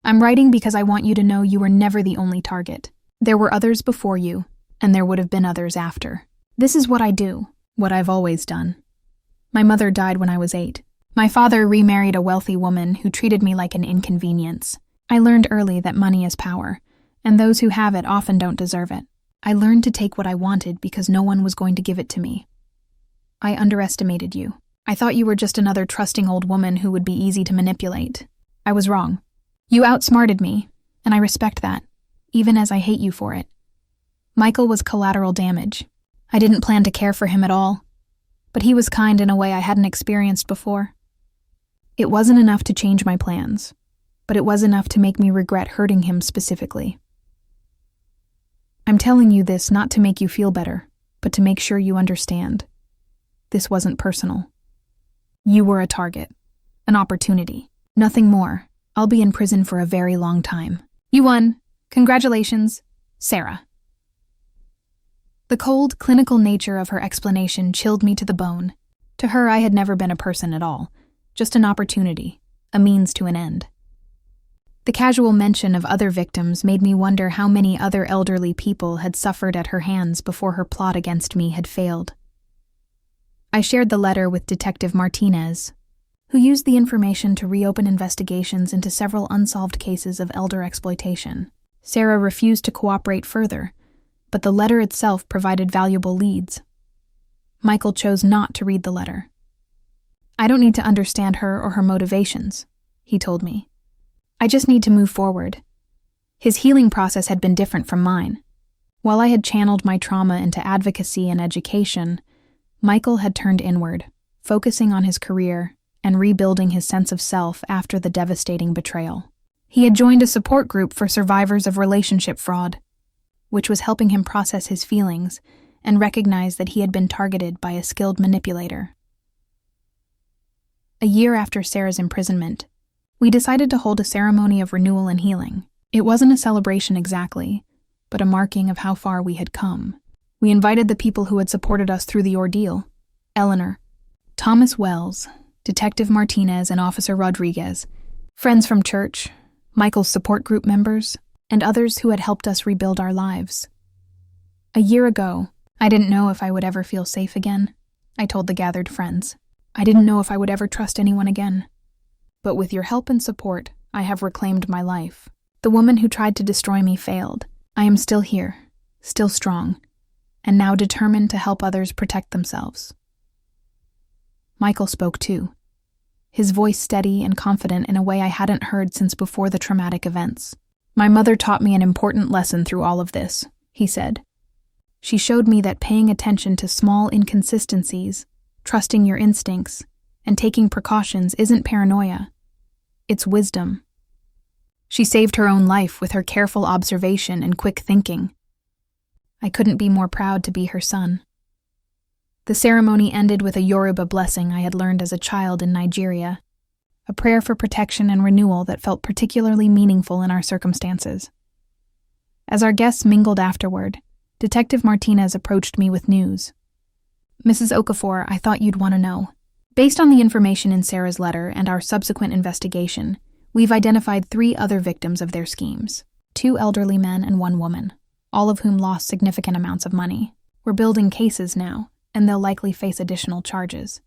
I'm writing because I want you to know you were never the only target. There were others before you, and there would have been others after. This is what I do, what I've always done. My mother died when I was 8. My father remarried a wealthy woman who treated me like an inconvenience. I learned early that money is power, and those who have it often don't deserve it. I learned to take what I wanted because no one was going to give it to me. I underestimated you. I thought you were just another trusting old woman who would be easy to manipulate. I was wrong. You outsmarted me, and I respect that, even as I hate you for it. Michael was collateral damage. I didn't plan to care for him at all, but he was kind in a way I hadn't experienced before. It wasn't enough to change my plans, but it was enough to make me regret hurting him specifically. I'm telling you this not to make you feel better, but to make sure you understand. This wasn't personal. You were a target, an opportunity, nothing more. I'll be in prison for a very long time. You won. Congratulations, Sarah. The cold, clinical nature of her explanation chilled me to the bone. To her, I had never been a person at all, just an opportunity, a means to an end. The casual mention of other victims made me wonder how many other elderly people had suffered at her hands before her plot against me had failed. I shared the letter with Detective Martinez, who used the information to reopen investigations into several unsolved cases of elder exploitation. Sarah refused to cooperate further, but the letter itself provided valuable leads. Michael chose not to read the letter. I don't need to understand her or her motivations, he told me. I just need to move forward. His healing process had been different from mine. While I had channeled my trauma into advocacy and education, Michael had turned inward, focusing on his career and rebuilding his sense of self after the devastating betrayal. He had joined a support group for survivors of relationship fraud, which was helping him process his feelings and recognize that he had been targeted by a skilled manipulator. A year after Sarah's imprisonment, we decided to hold a ceremony of renewal and healing. It wasn't a celebration exactly, but a marking of how far we had come. We invited the people who had supported us through the ordeal: Eleanor, Thomas Wells, Detective Martinez, and Officer Rodriguez, friends from church, Michael's support group members, and others who had helped us rebuild our lives. A year ago, I didn't know if I would ever feel safe again, I told the gathered friends. I didn't know if I would ever trust anyone again. But with your help and support, I have reclaimed my life. The woman who tried to destroy me failed. I am still here, still strong, and now determined to help others protect themselves. Michael spoke too, his voice steady and confident in a way I hadn't heard since before the traumatic events. My mother taught me an important lesson through all of this, he said. She showed me that paying attention to small inconsistencies, trusting your instincts, and taking precautions isn't paranoia. It's wisdom. She saved her own life with her careful observation and quick thinking. I couldn't be more proud to be her son. The ceremony ended with a Yoruba blessing I had learned as a child in Nigeria, a prayer for protection and renewal that felt particularly meaningful in our circumstances. As our guests mingled afterward, Detective Martinez approached me with news. Mrs. Okafor, I thought you'd want to know. Based on the information in Sarah's letter and our subsequent investigation, we've identified 3 other victims of their schemes: 2 elderly men and 1 woman, all of whom lost significant amounts of money. We're building cases now, and they'll likely face additional charges.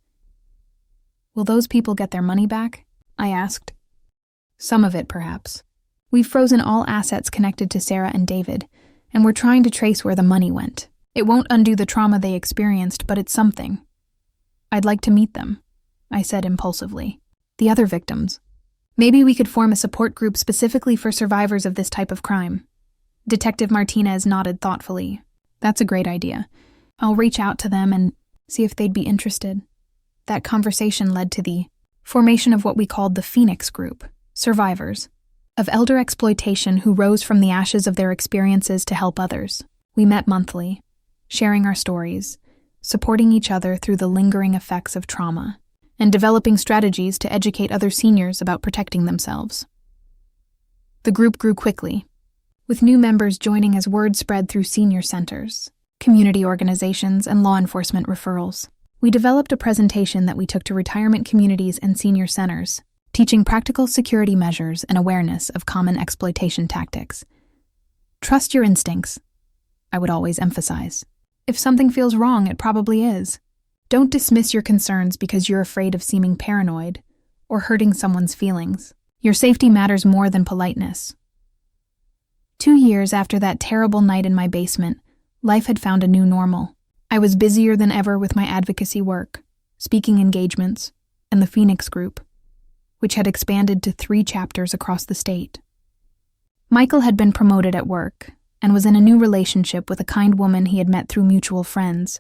Will those people get their money back? I asked. Some of it, perhaps. We've frozen all assets connected to Sarah and David, and we're trying to trace where the money went. It won't undo the trauma they experienced, but it's something. I'd like to meet them, I said impulsively. The other victims. Maybe we could form a support group specifically for survivors of this type of crime. Detective Martinez nodded thoughtfully. That's a great idea. I'll reach out to them and see if they'd be interested. That conversation led to the formation of what we called the Phoenix Group, survivors of elder exploitation who rose from the ashes of their experiences to help others. We met monthly, sharing our stories, supporting each other through the lingering effects of trauma, and developing strategies to educate other seniors about protecting themselves. The group grew quickly, with new members joining as word spread through senior centers, community organizations, and law enforcement referrals. We developed a presentation that we took to retirement communities and senior centers, teaching practical security measures and awareness of common exploitation tactics. Trust your instincts. I would always emphasize. If something feels wrong, it probably is. Don't dismiss your concerns because you're afraid of seeming paranoid or hurting someone's feelings. Your safety matters more than politeness. 2 years after that terrible night in my basement, life had found a new normal. I was busier than ever with my advocacy work, speaking engagements, and the Phoenix Group, which had expanded to 3 chapters across the state. Michael had been promoted at work and was in a new relationship with a kind woman he had met through mutual friends,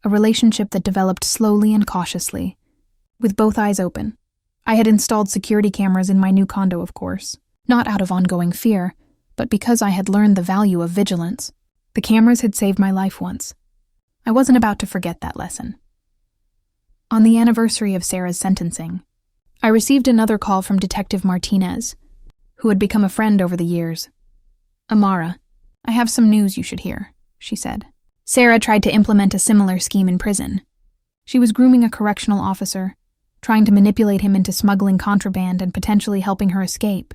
a relationship that developed slowly and cautiously, with both eyes open. I had installed security cameras in my new condo, of course, not out of ongoing fear, but because I had learned the value of vigilance. The cameras had saved my life once. I wasn't about to forget that lesson. On the anniversary of Sarah's sentencing, I received another call from Detective Martinez, who had become a friend over the years. "Amara, I have some news you should hear," she said. Sarah tried to implement a similar scheme in prison. She was grooming a correctional officer, trying to manipulate him into smuggling contraband and potentially helping her escape.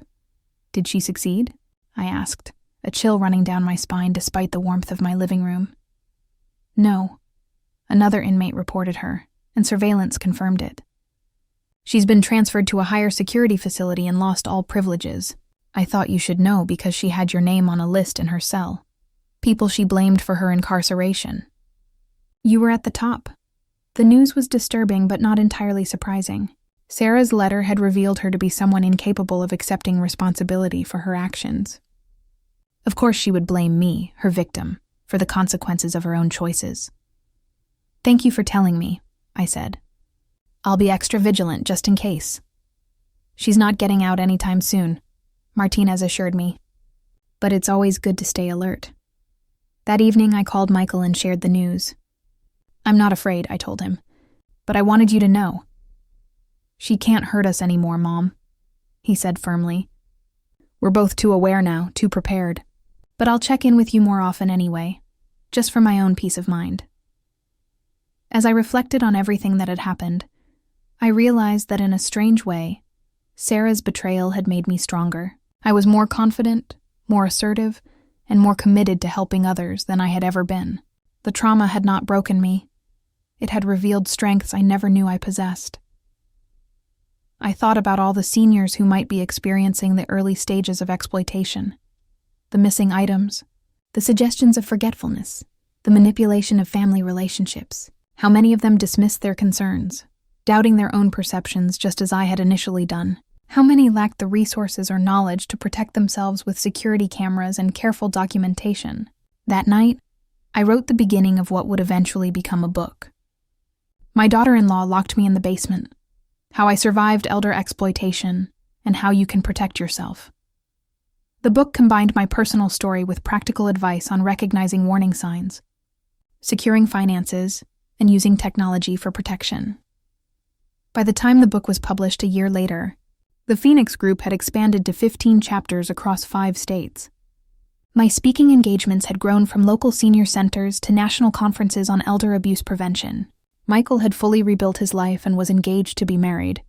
Did she succeed? I asked, a chill running down my spine despite the warmth of my living room. No. Another inmate reported her, and surveillance confirmed it. She's been transferred to a higher security facility and lost all privileges. I thought you should know because she had your name on a list in her cell. People she blamed for her incarceration. You were at the top. The news was disturbing but not entirely surprising. Sarah's letter had revealed her to be someone incapable of accepting responsibility for her actions. Of course she would blame me, her victim, for the consequences of her own choices. "Thank you for telling me," I said. "I'll be extra vigilant just in case." "She's not getting out anytime soon," Martinez assured me. "But it's always good to stay alert." That evening I called Michael and shared the news. "I'm not afraid," I told him, "but I wanted you to know." "She can't hurt us anymore, Mom," he said firmly. "We're both too aware now, too prepared. But I'll check in with you more often anyway, just for my own peace of mind." As I reflected on everything that had happened, I realized that in a strange way, Sarah's betrayal had made me stronger. I was more confident, more assertive, and more committed to helping others than I had ever been. The trauma had not broken me. It had revealed strengths I never knew I possessed. I thought about all the seniors who might be experiencing the early stages of exploitation. The missing items, the suggestions of forgetfulness, the manipulation of family relationships. How many of them dismissed their concerns, doubting their own perceptions just as I had initially done. How many lacked the resources or knowledge to protect themselves with security cameras and careful documentation. That night, I wrote the beginning of what would eventually become a book. My daughter-in-law locked me in the basement. How I survived elder exploitation, and how you can protect yourself. The book combined my personal story with practical advice on recognizing warning signs, securing finances, and using technology for protection. By the time the book was published a year later, the Phoenix Group had expanded to 15 chapters across 5 states. My speaking engagements had grown from local senior centers to national conferences on elder abuse prevention. Michael had fully rebuilt his life and was engaged to be married,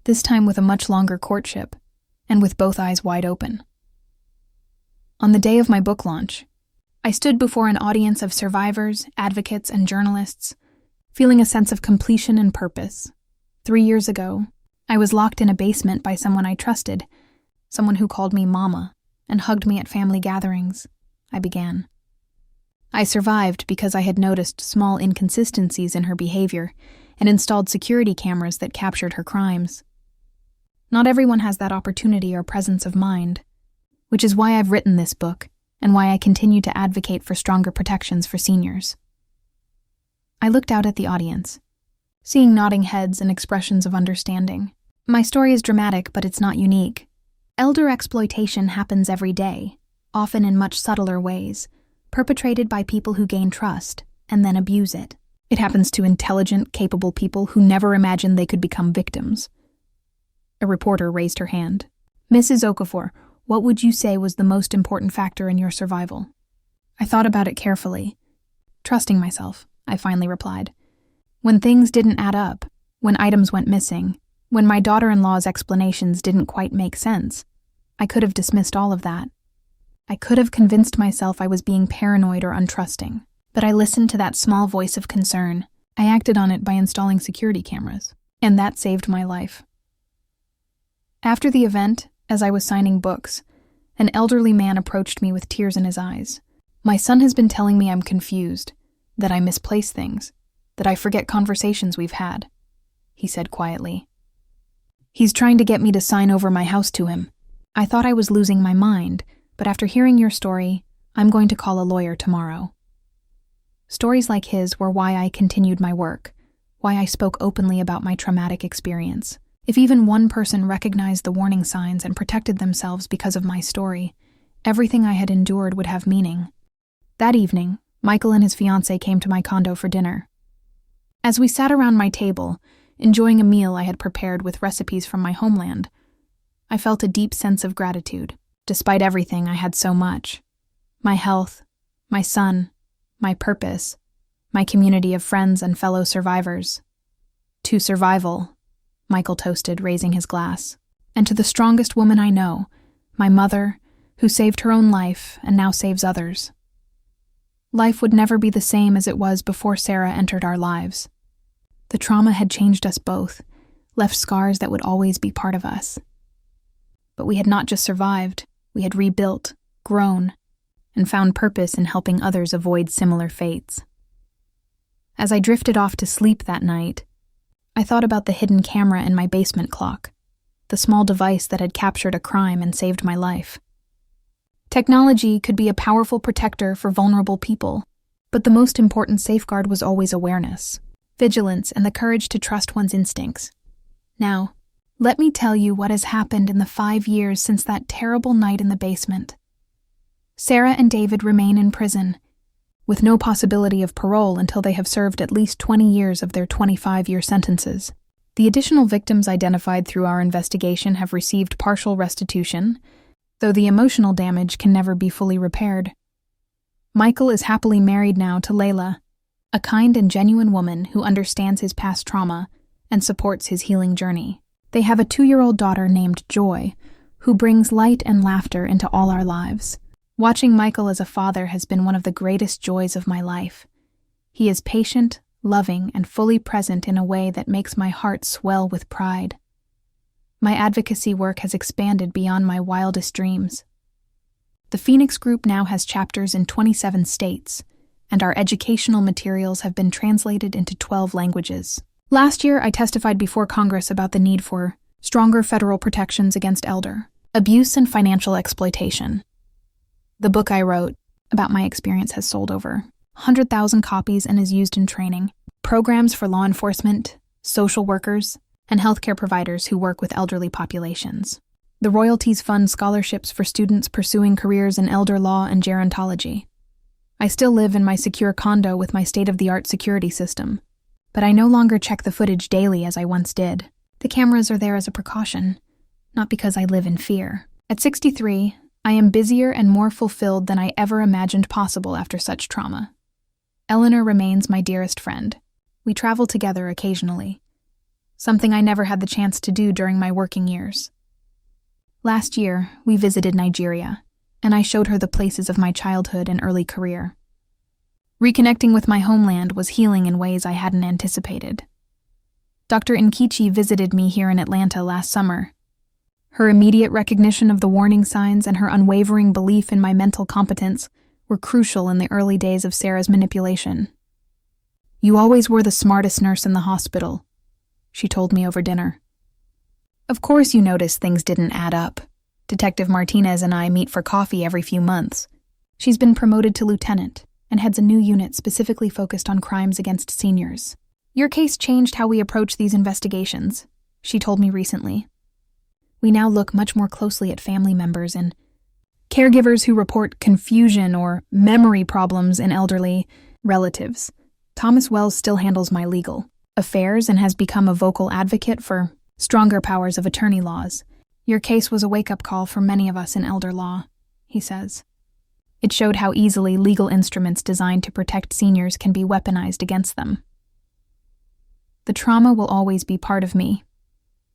this time with a much longer courtship, and with both eyes wide open. On the day of my book launch, I stood before an audience of survivors, advocates, and journalists, feeling a sense of completion and purpose. 3 years ago, I was locked in a basement by someone I trusted, someone who called me Mama and hugged me at family gatherings. I began. I survived because I had noticed small inconsistencies in her behavior and installed security cameras that captured her crimes. Not everyone has that opportunity or presence of mind, which is why I've written this book and why I continue to advocate for stronger protections for seniors. I looked out at the audience, seeing nodding heads and expressions of understanding. My story is dramatic, but it's not unique. Elder exploitation happens every day, often in much subtler ways, perpetrated by people who gain trust and then abuse it. It happens to intelligent, capable people who never imagined they could become victims. A reporter raised her hand. "Mrs. Okafor, what would you say was the most important factor in your survival?" I thought about it carefully. "Trusting myself," I finally replied. When things didn't add up, when items went missing, when my daughter-in-law's explanations didn't quite make sense, I could have dismissed all of that. I could have convinced myself I was being paranoid or untrusting, but I listened to that small voice of concern. I acted on it by installing security cameras, and that saved my life. After the event, as I was signing books, an elderly man approached me with tears in his eyes. "My son has been telling me I'm confused, that I misplace things, that I forget conversations we've had," he said quietly. "He's trying to get me to sign over my house to him. I thought I was losing my mind, but after hearing your story, I'm going to call a lawyer tomorrow." Stories like his were why I continued my work, why I spoke openly about my traumatic experience. If even one person recognized the warning signs and protected themselves because of my story, everything I had endured would have meaning. That evening, Michael and his fiancée came to my condo for dinner. As we sat around my table, enjoying a meal I had prepared with recipes from my homeland, I felt a deep sense of gratitude. Despite everything, I had so much. My health, my son, my purpose, my community of friends and fellow survivors. To survival, Michael toasted, raising his glass. And to the strongest woman I know, my mother, who saved her own life and now saves others. Life would never be the same as it was before Sarah entered our lives. The trauma had changed us both, left scars that would always be part of us. But we had not just survived, we had rebuilt, grown, and found purpose in helping others avoid similar fates. As I drifted off to sleep that night, I thought about the hidden camera in my basement clock, the small device that had captured a crime and saved my life. Technology could be a powerful protector for vulnerable people, but the most important safeguard was always awareness, vigilance, and the courage to trust one's instincts. Now, let me tell you what has happened in the 5 years since that terrible night in the basement. Sarah and David remain in prison, with no possibility of parole until they have served at least 20 years of their 25-year sentences. The additional victims identified through our investigation have received partial restitution, though the emotional damage can never be fully repaired. Michael is happily married now to Layla, a kind and genuine woman who understands his past trauma and supports his healing journey. They have a 2-year-old daughter named Joy, who brings light and laughter into all our lives. Watching Michael as a father has been one of the greatest joys of my life. He is patient, loving, and fully present in a way that makes my heart swell with pride. My advocacy work has expanded beyond my wildest dreams. The Phoenix Group now has chapters in 27 states, and our educational materials have been translated into 12 languages. Last year, I testified before Congress about the need for stronger federal protections against elder abuse and financial exploitation. The book I wrote about my experience has sold over 100,000 copies and is used in training, programs for law enforcement, social workers, and healthcare providers who work with elderly populations. The royalties fund scholarships for students pursuing careers in elder law and gerontology. I still live in my secure condo with my state-of-the-art security system, but I no longer check the footage daily as I once did. The cameras are there as a precaution, not because I live in fear. At 63, I am busier and more fulfilled than I ever imagined possible after such trauma. Eleanor remains my dearest friend. We travel together occasionally, something I never had the chance to do during my working years. Last year, we visited Nigeria, and I showed her the places of my childhood and early career. Reconnecting with my homeland was healing in ways I hadn't anticipated. Dr. Nkichi visited me here in Atlanta last summer. Her immediate recognition of the warning signs and her unwavering belief in my mental competence were crucial in the early days of Sarah's manipulation. "You always were the smartest nurse in the hospital," she told me over dinner. "Of course you noticed things didn't add up. Detective Martinez and I meet for coffee every few months. She's been promoted to lieutenant and heads a new unit specifically focused on crimes against seniors. Your case changed how we approach these investigations," she told me recently. "We now look much more closely at family members and caregivers who report confusion or memory problems in elderly relatives. Thomas Wells still handles my legal affairs and has become a vocal advocate for stronger powers of attorney laws. Your case was a wake-up call for many of us in elder law," he says. "It showed how easily legal instruments designed to protect seniors can be weaponized against them." The trauma will always be part of me.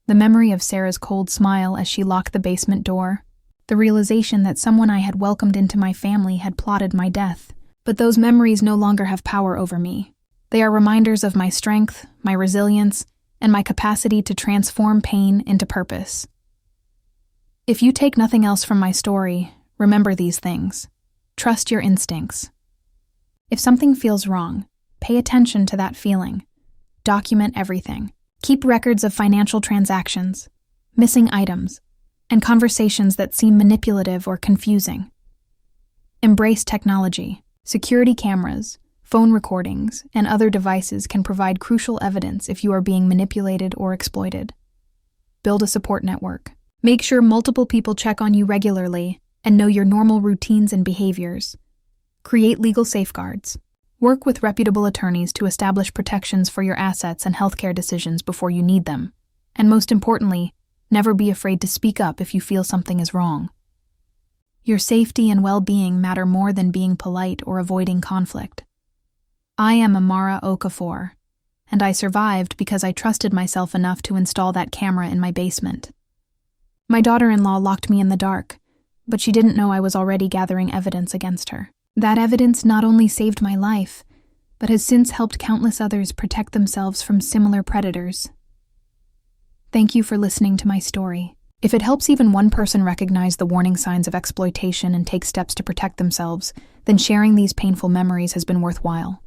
The memory of Sarah's cold smile as she locked the basement door, The realization that someone I had welcomed into my family had plotted my death. But those memories no longer have power over me. They are reminders of my strength, my resilience, and my capacity to transform pain into purpose. If you take nothing else from my story, remember these things. Trust your instincts. If something feels wrong, pay attention to that feeling. Document everything. Keep records of financial transactions, missing items, and conversations that seem manipulative or confusing. Embrace technology. Security cameras, phone recordings, and other devices can provide crucial evidence if you are being manipulated or exploited. Build a support network. Make sure multiple people check on you regularly and know your normal routines and behaviors. Create legal safeguards. Work with reputable attorneys to establish protections for your assets and healthcare decisions before you need them. And most importantly, never be afraid to speak up if you feel something is wrong. Your safety and well-being matter more than being polite or avoiding conflict. I am Amara Okafor, and I survived because I trusted myself enough to install that camera in my basement. My daughter-in-law locked me in the dark, but she didn't know I was already gathering evidence against her. That evidence not only saved my life, but has since helped countless others protect themselves from similar predators. Thank you for listening to my story. If it helps even one person recognize the warning signs of exploitation and take steps to protect themselves, then sharing these painful memories has been worthwhile.